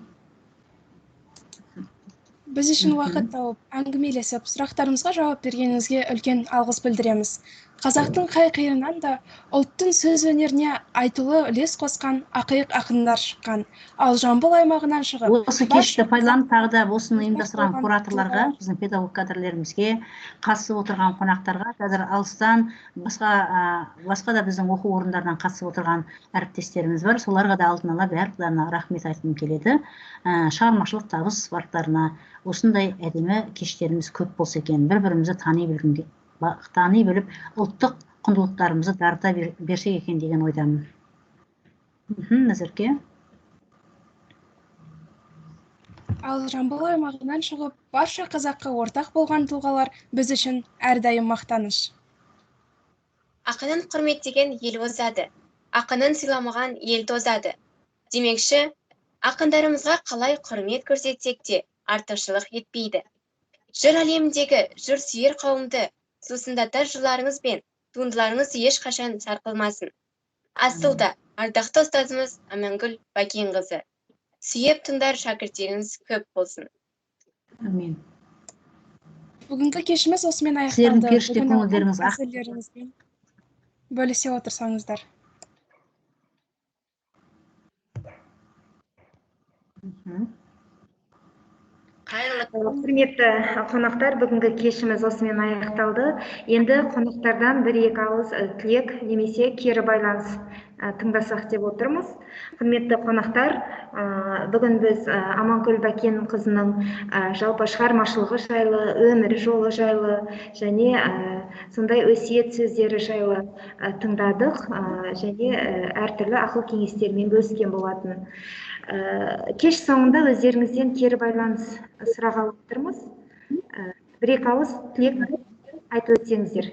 Біз үшін уақыт тауып, әңгімелесіп, сұрақтарымызға жауап бергеніңізге үлкен алғыс білдіреміз. Қазақтың қай қиырынан да ұлттың сөз өнеріне айтулы үлес қосқан ақиық ақындар шыққан. Ал Жамбыл аймағынан шығып, осы кешті пайдаланып тағы да осыны ұйымдастырған кураторларға, біздің педагог кадрлерімізге, қатысып отырған қонақтарға, қазір алыстан басқа да біздің оқу орындарынан қатысып отырған әріптестеріміз бар. Соларға да алдын ала барлықтарына рахмет айтқым келеді. Шығармашылық табыс барлықтарына, осындай әдемі кештеріміз көп болса екен, бір-бірімізді тани біліп, ұлттық құндылықтарымызды дарыта берсек екен деген ойдамын. Назерке. Ал жамбыл аймағынан шығып, барша қазаққа ортақ болған тұлғалар біз үшін әрдайым мақтаныш. Ақынын құрметтеген ел озады, ақынын сыйламаған ел тозады. Демекші, ақындарымызға қалай құрмет көрсетсек те артықшылық етпейді. Жыр әлеміндегі жыр сүйер қауымды сусындатар жырларыңыз бен туындыларыңыз ешқашан сарқылмасын. Асылда, ардақты ұстазымыз Амангүл Бәкенқызы. Сүйеп тыңдар шәкірттеріңіз көп болсын. Амин. Бүгінгі кешіміз осымен Сіздердің аяқталды. періште Бүгін алған көңілдеріңіз ақ. әсерлеріңізбен бөлісе отырсаңыздар. Құрметті қонақтар, бүгінгі кешіміз осымен аяқталды. Енді қонақтардан бір-екі ауыз тілек немесе кері байланыс тыңдасақ деп отырмыз. Құрметті қонақтар, бүгін біз Амангүл Бәкенқызының жалпы шығармашылығы жайлы, өмір жолы жайлы және сондай өсиет сөздері жайлы тыңдадық және әртүрлі ақыл кеңестермен бөліскен болатын. Кеш соңында өздеріңізден кері байланыс сұрағалы отырмыз. Бір-екі ауыз тілек айтып өтсеңіздер.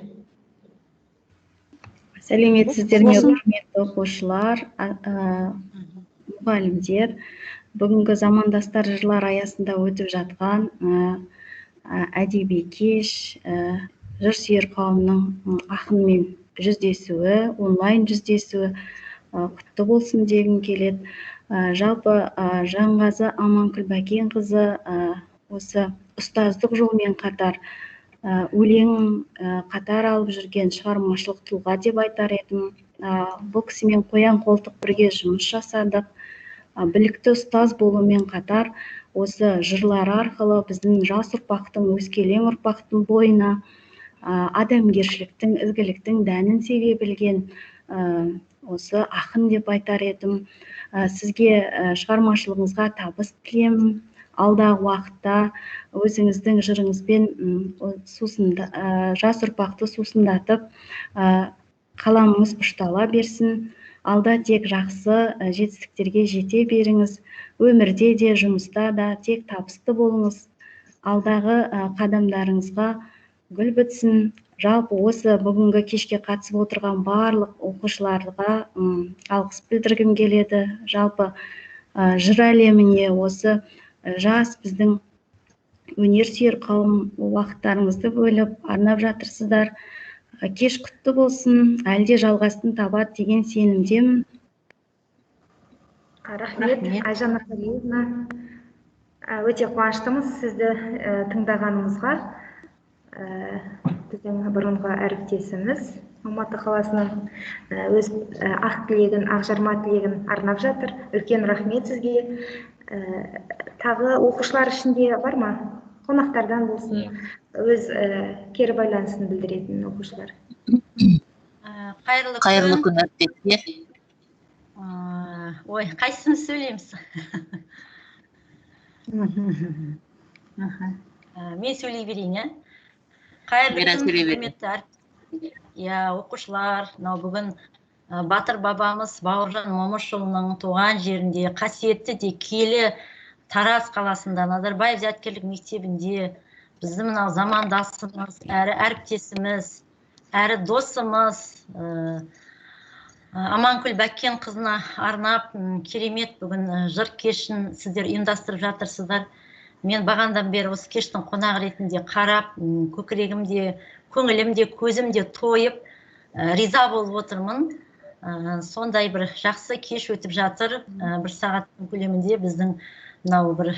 Сәлеметсіздер ме, құрметті оқушылар, мұғалімдер. Бүгінгі замандастар жырлар аясында өтіп жатқан әдеби кеш, жыр сүйер қауымның ақынмен жүздесуі, онлайн жүздесуі құтты болсын дегім келеді. Жалпы Жанғазы Амангүл Бәкенқызы осы ұстаздық жолмен қатар өлең қатар алып жүрген шығармашылық тұлға деп айтар едім. Бұл кісімен қоян-қолтық бірге жұмыс жасадық. Білікті ұстаз болумен қатар осы жырлары арқылы біздің жас ұрпақтың, өскелең ұрпақтың бойына адамгершіліктің, ізгіліктің дәнін себе білген осы ақын деп айтар едім. Сізге шығармашылығыңызға табыс тілеймін. Алдағы уақытта өзіңіздің жырыңызбен жас ұрпақты сусындатып, қаламыңыз ұштала берсін. Алда тек жақсы жетістіктерге жете беріңіз. Өмірде де, жұмыста да тек табысты болыңыз. Алдағы қадамдарыңызға гүл бітсін. Жалпы осы бүгінгі кешке қатысып отырған барлық оқушыларға алғыс білдіргім келеді. Жалпы жыр әлеміне осы жас біздің өнер сүйер қауым уақыттарыңызды бөліп арнап жатырсыздар. Кеш құтты болсын, әлде жалғасын табады деген сенімдемін. Рахмет, Айжан Ақалиевна. Өте қуаныштымыз сізді тыңдағанымызға. Біздің бұрынғы әріптесіміз Алматы қаласының өз ақ тілегін, ақ жарма тілегін арнап жатыр. Үлкен рахмет сізге. Тағы оқушылар ішінде бар ма? Қонақтардан болсын, өз кері байланысын білдіретін оқушылар. Қайырлы күн әріптестер. Ой, қайсымыз сөйлейміз? Мен сөйлей берейін, иә? Қайырлы күн, құрметті әріптестер. Оқушылар, бүгін Батыр бабамыз Бауыржан Момышұлының туған жерінде, қасиетті де киелі Тараз қаласында, Назарбаев зияткерлік мектебінде біздің мынау замандасымыз, әрі әріптесіміз, әрі досымыз Амангүл Бәкенқызына арнап керемет бүгін жыр кешін сіздер ұйымдастырып жатырсыздар. Мен бағандан бері осы кештің қонақ ретінде қарап, көкірегімде, көңілімде, көзімде тойып, риза болып отырмын. Сондай бір жақсы кеш өтіп жатыр. Бір сағаттың көлемінде біздің мынау бір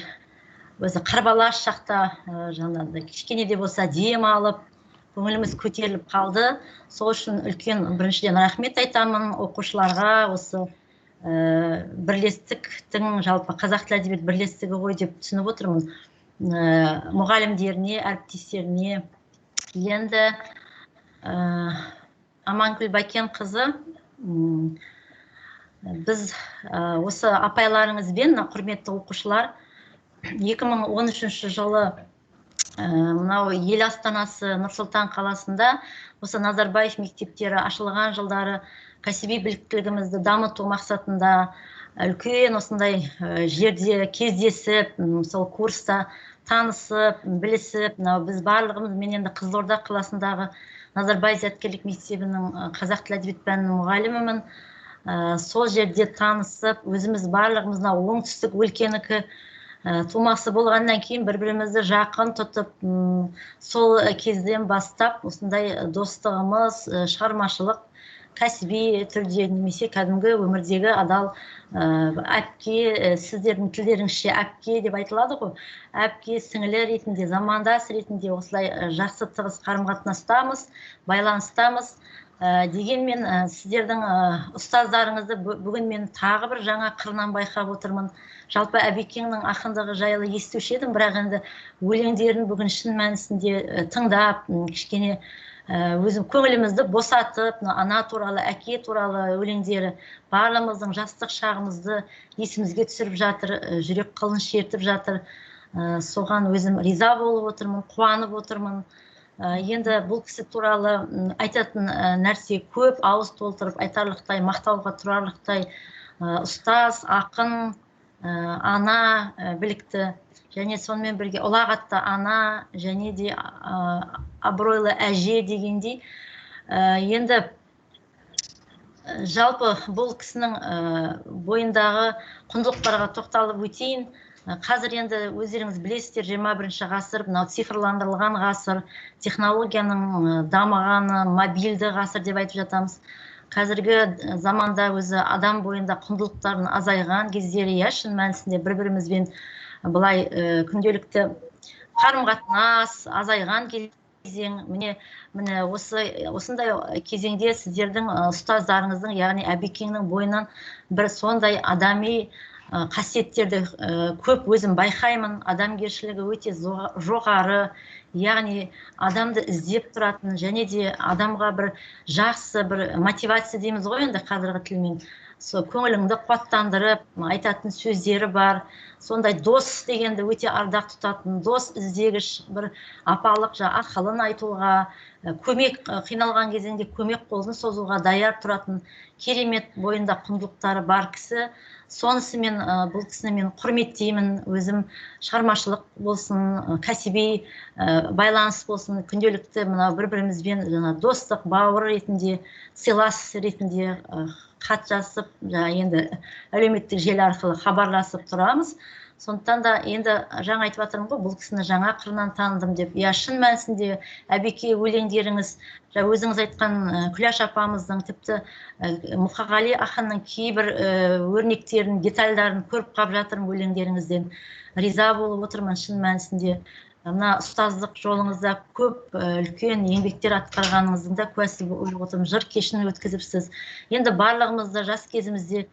өзі қарбалас шақта жаңағыдай кішкене де болса дем алып, көңіліміз көтеріліп қалды. Сол үшін үлкен біріншіден рахмет айтамын оқушыларға. Осы бірлестіктің жалпы қазақ тілі әдебиет бірлестігі ғой деп түсініп отырмын. Мұғалімдеріне, әріптестеріне. Енді Амангүл Бәкенқызы, біз осы апайларыңызбен, құрметті оқушылар, 2013 жылы мынау ел астанасы Нұр-Сұлтан қаласында осы Назарбаев мектептері ашылған жылдары кәсіби біліктілігімізді дамыту мақсатында үлкен осындай жерде кездесіп, сол курста танысып, білісіп, біз барлығымыз, мен енді Қызылорда қаласындағы Назарбаев зияткерлік мектебінің қазақ тілі әдебиет пәнінің мұғалімімін. Сол жерде танысып, өзіміз барлығымыз оңтүстік өлкенікі тумасы болғаннан кейін бір-бірімізді жақын тұтып, сол кезден бастап осындай достығымыз, шығармашылық, кәсіби түрде немесе кәдімгі өмірдегі адал әпке, сіздердің тілдеріңізше әпке деп айтылады ғой, әпке, сіңілі ретінде, замандас ретінде осылай жақсы тығыз қарым-қатынастамыз, байланыстамыз. Дегенмен сіздердің ұстаздарыңызды бүгін мен тағы бір жаңа қырынан байқап отырмын. Жалпы Әбекеңнің ақындығы жайлы естуші едім, бірақ енді өлеңдерін бүгін шын мәнісінде тыңдап, кішкене өзім көңілімізді босатып, ана туралы, әке туралы өлеңдері барлығымыздың жастық шағымызды есімізге түсіріп жатыр, жүрек қылын шертіп жатыр. Соған өзім риза болып отырмын, қуанып отырмын. Енді бұл кісі туралы айтатын нәрсе көп, ауыз толтырып айтарлықтай, мақтауға тұрарлықтай ұстаз, ақын, ана білікті, және сонымен бірге ұлағатты ана, және де абыройлы әже дегендей. Енді жалпы бұл кісінің бойындағы құндылықтарға тоқталып өтейін. Қазір енді өздеріңіз білесіздер, 21 ғасыр, мынау цифрландырылған ғасыр, технологияның дамығаны, мобильді ғасыр деп айтып жатамыз. Қазіргі заманда өзі адам бойында құндылықтардың азайған кездері, шын мәнісінде бір-бірімізбен бұлай күнделікті қарым-қатынас азайған кезең. Міне осындай кезеңде сіздердің ұстаздарыңыздың, яғни Әбекеңнің бойынан бір сондай адами қасиеттерді көп өзім байқаймын. Адамгершілігі өте жоғары, яғни адамды іздеп тұратын, және де адамға бір жақсы бір мотивация дейміз ғой енді қазіргі тілмен, көңіліңді қуаттандырып айтатын сөздері бар. Сондай дос дегенді өте ардақ тұтатын, дос іздегіш, бір апалық ақылын айтуға, көмек қиналған кезеңде көмек қолын созуға даяр тұратын керемет бойында құндылықтары бар кісі. Сонысымен бұл кісіні мен құрметтеймін, өзім шығармашылық болсын, кәсіби байланыс болсын, күнделікті бір-бірімізбен достық, бауыр ретінде, сыйлас ретінде хат жазып, енді әлеуметтік желі арқылы хабарласып тұрамыз. Сондықтан да енді жаңа айтып жатырмын ғой, бұл кісіні жаңа қырынан таныдым деп. Шын мәнісінде Әбеке өлеңдеріңіз, өзіңіз айтқан Күләш апамыздың, тіпті Мұқағали ақынның кейбір өрнектерін, детальдарын көріп қап жатырмын өлеңдеріңізден. Риза болып отырмын шын мәнісінде. Мына ұстаздық жолыңызда көп үлкен еңбектер атқарғаныңыздың да куәсі болып отырмын. Жыр кешін өткізіпсіз. Енді барлығымызда жас кезімізде,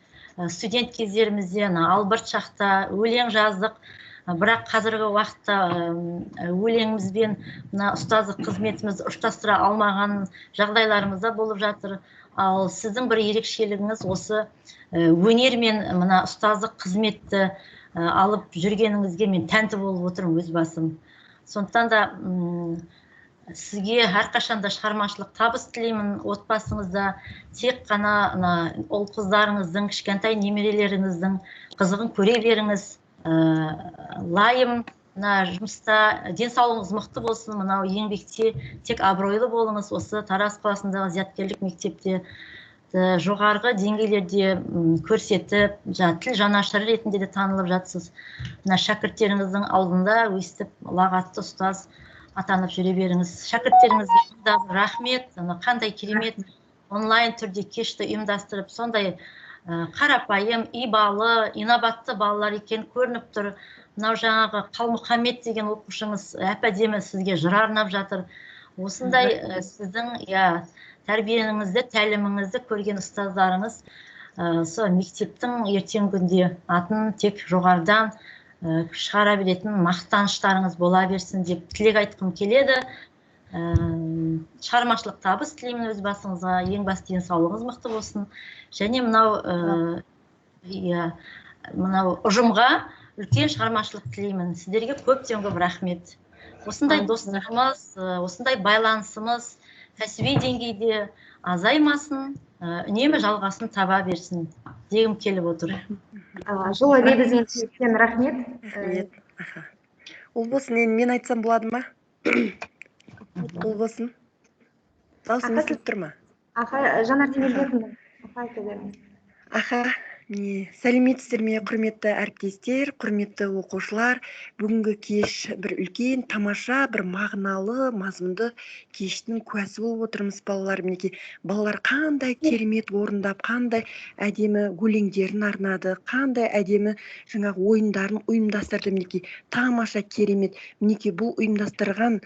студент кездерімізде албырт шақта өлең жаздық, бірақ қазіргі уақытта өлеңімізбен ұстаздық қызметімізді ұштастыра алмаған жағдайларымызда болып жатыр. Ал сіздің бір ерекшелігіңіз осы өнермен мына ұстаздық қызметті алып жүргеніңізге мен тәнті болып отырмын өз басым. Сондықтан да сізге әрқашанда шығармашылық табыс тілеймін. Отбасыңызда тек қана ол қыздарыңыздың, кішкентай немерелеріңіздің қызығын көре беріңіз. Лайым жұмыста денсаулығыңыз мықты болсын, мынау еңбекте тек абыройлы болыңыз. Осы Тараз қаласындағы зияткерлік мектепте жоғарғы деңгейлерде көрсетіп, тіл жанашыры ретінде де танылып жатсыз. Шәкірттеріңіздің алдында өстіп лағатты ұстаз атанып жүре беріңіз. Шәкірттеріңізге да рахмет, қандай керемет онлайн түрде кешті ұйымдастырып, сондай қарапайым, ибалы, инабатты балалар екен көрініп тұр. Мынау жаңағы Қалмұхаммед деген оқушыңыз әп-әдемі сізге жыр арнап жатыр. Осындай сіздің тәрбиеңізді, тәліміңізді көрген ұстаздарыңыз мектептің ертеңгі күнде атын тек жоғарыдан шығара беретін мақтаныштарыңыз бола берсін деп тілек айтқым келеді. Шығармашылық табыс тілеймін өз басыңызға, ең басты денсаулығыңыз мықты болсын. Және мынау ұжымға үлкен шығармашылық тілеймін. Сіздерге көптен көп рахмет. осындай достығымыз, осындай байланысымыз кәсіби деңгейде азаймасын, үнемі жалғасын таба берсін дегім келіп отыр. Жылы лебізбен тілектен рахмет. Ұлбосын, енді мен айтсам болады ма? Ұлбосын. Дауысым естіліп тұр ма? Жанар Темірбекова. Айта беріңіз. Сәлеметсіздер ме, құрметті әріптестер, құрметті оқушылар. Бүгінгі кеш бір үлкен, тамаша, бір мағыналы, мазмұнды кештің куәсі болып отырмыз, балалар. Мінекей, балалар қандай керемет орындап, қандай әдемі өлеңдерін арнады, қандай әдемі жаңағы ойындарын ұйымдастырды. Мінекей, тамаша, керемет. Мінекей, бұл ұйымдастырған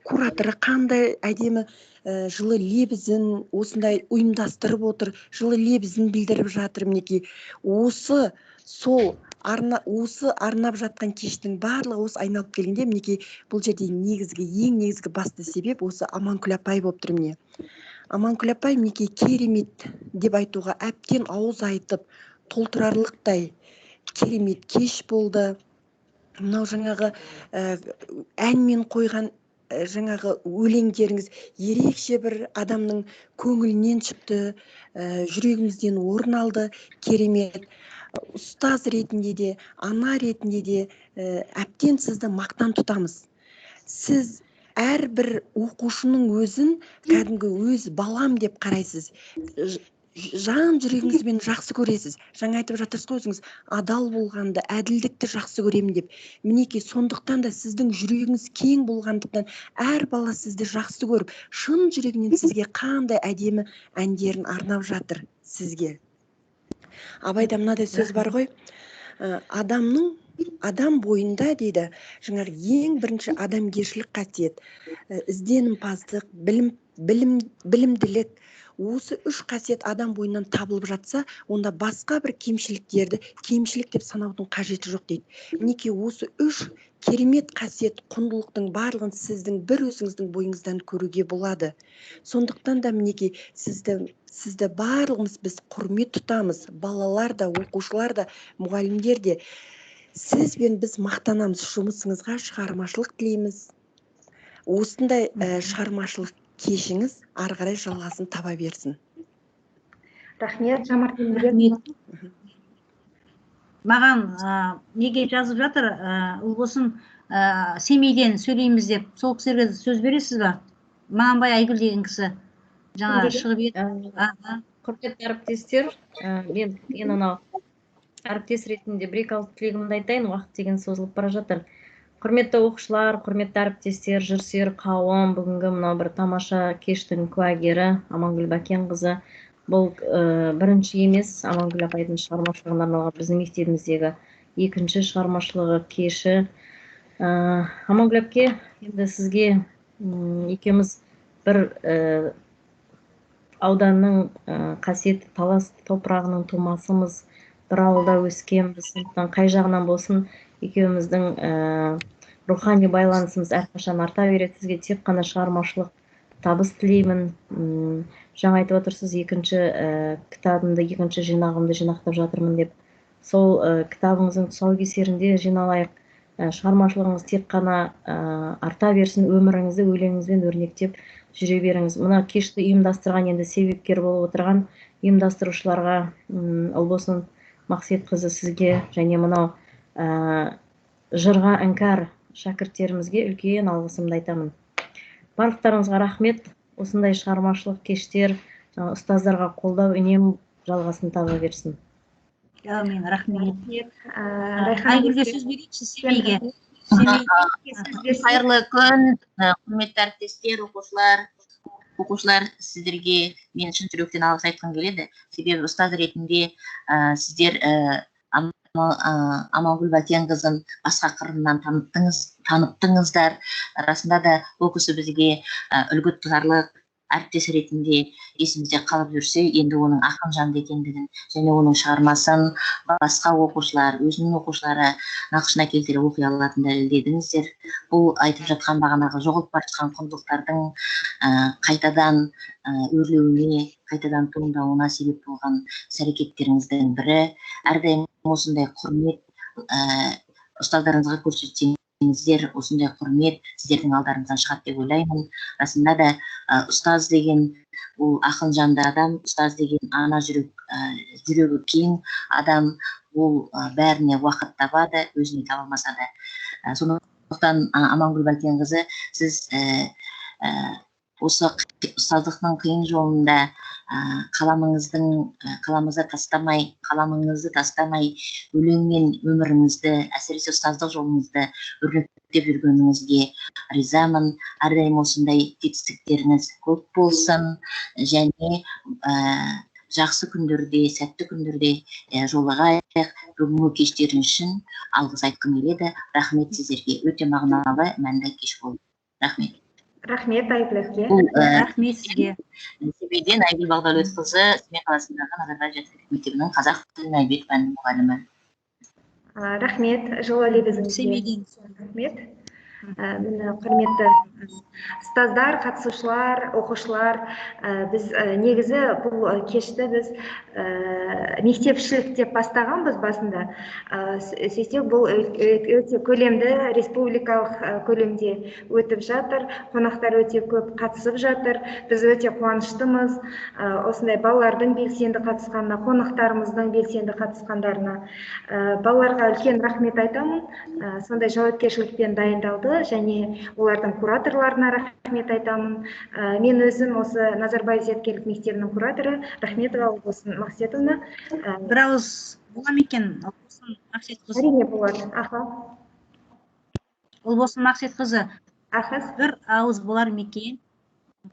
кураторы қандай әдемі жылы лебізін осындай ұйымдастырып отыр, жылы лебізін білдіріп жатыр. Мінекей, осы арнап жатқан кештің барлығы осы айналып келгенде, мінекей, бұл жерде ең негізгі басты себеп осы Аманкүл апай болып тұр. Міне, Аманкүл апай мінекей керемет деп айтуға әбден ауыз айтып, толтырарлықтай керемет кеш болды. Мынау жаңағы әнмен қойған жаңағы өлеңдеріңіз ерекше бір адамның көңілінен шықты, жүрегімізден орын алды, керемет. Ұстаз ретінде де, ана ретінде де әбден сізді мақтан тұтамыз. Сіз әрбір оқушының өзін кәдімгі өз балам деп қарайсыз. Жан жүрегіңізбен жақсы көресіз. Жаңа айтып жатырсыз ғой өзіңіз, адал болғанды, әділдікті жақсы көремін деп. Мінекей, сондықтан да сіздің жүрегіңіз кең болғандықтан әр бала сізді жақсы көріп, шын жүрегінен сізге қандай әдемі әндерін арнап жатыр сізге. Абайда мынадай сөз бар ғой, адам бойында дейді, жаңағы ең бірінші адамгершілік қасиет, ізденімпаздық, білімділік. Осы үш қасиет адам бойынан табылып жатса, онда басқа бір кемшіліктерді кемшілік деп санаудың қажеті жоқ дейді. Мінекей, осы үш керемет қасиет, құндылықтың барлығын сіздің бір өзіңіздің бойыңыздан көруге болады. Сондықтан да мінекей, сізді барлығымыз біз құрмет тұтамыз, балалар да, оқушылар да, мұғалімдер де. Сізбен біз мақтанамыз, жұмысыңызға шығармашылық тілейміз. Осындай шығармашылық кешіңіз ары қарай жалғасын таба берсін. Рахмет, Жанар Темірбекова. Маған неге жазып жатыр, Ұлбосын Семейден сөйлейміз деп, сол кісілерге сөз бересіз ба? Мағанбай Айгүл деген кісі жаңа шығып еді. Құрметті әріптестер, мен анау әріптес ретінде бір-екі алты тілегімді айтайын, уақыт деген созылып бара жатыр. Құрметті оқушылар, құрметті әріптестер, жүрсер қауым, бүгінгі мынау бір тамаша кештің куәгері Амангүл Бәкенқызы. Бұл бірінші емес, Амангүл апайдың шығармашылығына арналған біздің мектебіміздегі екінші шығармашылығы кеші. Амангүл апке, енді сізге екеуміз бір ауданның қасиетті Талас топырағының тумасымыз, бір ауылда өскенбіз, сондықтан қай жағынан болсын екеуміздің рухани байланысымыз әрқашан арта береді. Сізге тек қана шығармашылық табыс тілеймін. Жаңа айтып отырсыз, екінші кітабымды, екінші жинағымды жинақтап жатырмын деп. Сол кітабыңыздың тұсаукесерінде жиналайық. Шығармашылығыңыз тек қана арта берсін, өміріңізді өлеңіңізбен өрнектеп жүре беріңіз. Мына кешті ұйымдастырған, енді себепкер болып отырған ұйымдастырушыларға, Ұлбосын Мақсетқызы, сізге және мынау жырға іңкәр шәкірттерімізге үлкен алғысымды айтамын. Барлықтарыңызға рахмет. Осындай шығармашылық кештер ұстаздарға қолдау үнемі жалғасын таба берсін. Әмин, рахмет. Айгүлге сөз берейікші Семейге. Қайырлы күн, құрметті әріптестер, оқушылар, сіздерге мен шын жүректен алғыс айтқым келеді. Себебі ұстаз ретінде сіздер Амангүл Бәкенқызын басқа қырынан таныптыңыздар. Расында да бұл кісі бізге үлгі тұтарлық әріптес ретінде есімізде қалып жүрсе, енді оның ақын жанды екендігін және оның шығармасын басқа оқушылар, өзінің оқушылары нақышына келтіре оқи алатынын дәлелдедіңіздер. Бұл айтып жатқан бағанағы жоғалып бара жатқан құндылықтардың қайтадан өрлеуіне, қайтадан туындауына себеп болған іс-әрекеттеріңіздің бірі. Әрдайым осындай құрмет ұстаздарыңызға көрсетсеңіз келсеңіздер, осындай құрмет сіздердің алдарыңыздан шығады деп ойлаймын. Расында да ұстаз деген ол ақын жанды адам, ұстаз деген ана жүрегі кең адам, ол бәріне уақыт табады, өзіне таба алмаса да. Сондықтан Амангүл Бәкенқызы, сіз осы ұстаздықтың қиын жолында қаламыңызды тастамай, өлеңмен өміріңізді, әсіресе ұстаздық жолыңызды өрнектеп жүргеніңізге ризамын. Әрдайым осындай жетістіктеріңіз көп болсын, және жақсы күндерде, сәтті күндерде жолығайық. Бүгінгі кештеріңіз үшін алғыс айтқым келеді. Рахмет сіздерге. Өте мағыналы, мәнді кеш болды. Рахмет. Рахмет Айгүлге. Рахмет сізге. Семейден Айгүл Бағдәулетқызы, Семей қаласындағы Назарбаев жастар мектебінің қазақ тілін әдебиет пәнінің мұғалімі. Рахмет, жылы лебізіңізге. Семейден. Рахмет. Міне, құрметті ұстаздар, қатысушылар, оқушылар, біз негізі бұл кешті біз мектепшілік деп бастағанбыз басында. Сөйтсек бұл өте көлемді, республикалық көлемде өтіп жатыр, қонақтар өте көп қатысып жатыр. Біз өте қуаныштымыз осындай балалардың белсенді қатысқанына, қонақтарымыздың белсенді қатысқандарына. Балаларға үлкен рахмет айтамын. Сондай жауапкершілікпен дайындалды, және олардың кураторларына рахмет айтамын. Мен өзім осы Назарбаев зияткерлік мектебінің кураторы Рахметова Ұлбосын Мақсетовна. Бір ауыз бола ма екен? Ұлбосын Мақсетқызы. Әрине болады. Аха. Ұлбосын Мақсетқызы. Аха. Бір ауыз болар ма екен?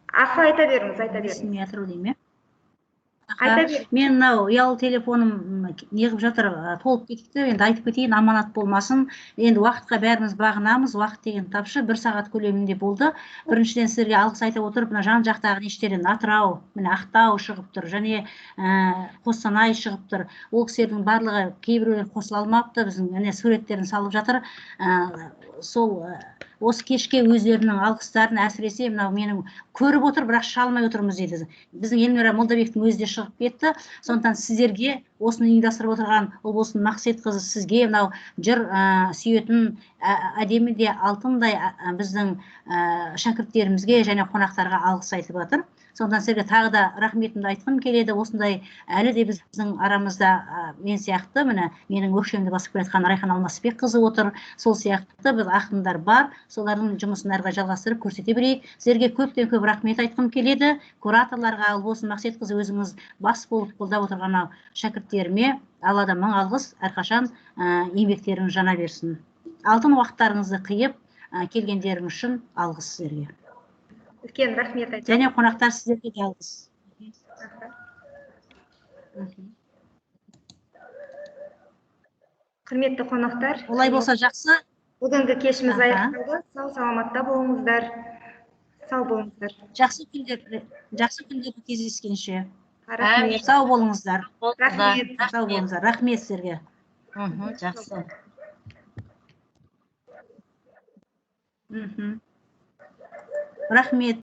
Аха, айта беріңіз, айта беріңіз. Ресми атыру деймін. Айта беріңіз. Мен мынау ұялы телефоным неғып жатыр, толып кетіпті. Енді айтып кетейін, аманат болмасын. Енді уақытқа бәріміз бағынамыз. Уақыт деген тапшы, 1 сағат көлемінде болды. Біріншіден сіздерге алғыс айтып отырып, мына жан жақтағы нештерден Атырау, міне Ақтау шығып тұр, және Қостанай шығып тұр. Ол кісілердің барлығы кейбіреулер қосыла алмапты, біздің міне суреттерін салып жатыр. Сол осы кешке өздерінің алғыстарын, әсіресе мынау менің көріп отыр, бірақ шалмай отырмыз дейді. Біздің Елмира Молдабектің өзі де шығып кетті. Сондықтан сіздерге осыны ұйымдастырып отырған Ұлбосын Мақсетқызы, сізге мынау жыр сүйетін әдемі де алтындай біздің шәкірттерімізге және қонақтарға алғыс айтып жатыр. Сондықтан сіздерге тағы да рахметімді айтқым келеді. Осындай әлі де біздің арамызда мен сияқты, міне менің өкшемді басып келе жатқан Райхан Алмасбекқызы отыр. Сол сияқты біз ақындар бар. Солардың жұмысын әрі қарай жалғастырып көрсете берейік. Сіздерге көптен көп рахмет айтқым келеді. Кураторларға, Ұлбосын Мақсетқызы, өзіңіз бас болып қолдап отырған шәкірттеріме Алладан мың алғыс, әрқашан еңбектеріңіз жана берсін. Алтын уақыттарыңызды қиып келгендеріңіз үшін алғыс сіздерге. Үлкен рахмет айтамын. Және қонақтар сіздерге де алғыс. Құрметті қонақтар, олай болса жақсы. Бүгінгі кешіміз аяқталды. Сау саламатта болыңыздар. Сау болыңыздар. Жақсы күндерде кездескенше. Рахмет. Сау болыңыздар. Рахмет. Сау болыңыздар. Рахмет сіздерге. Жақсы. Рахмет.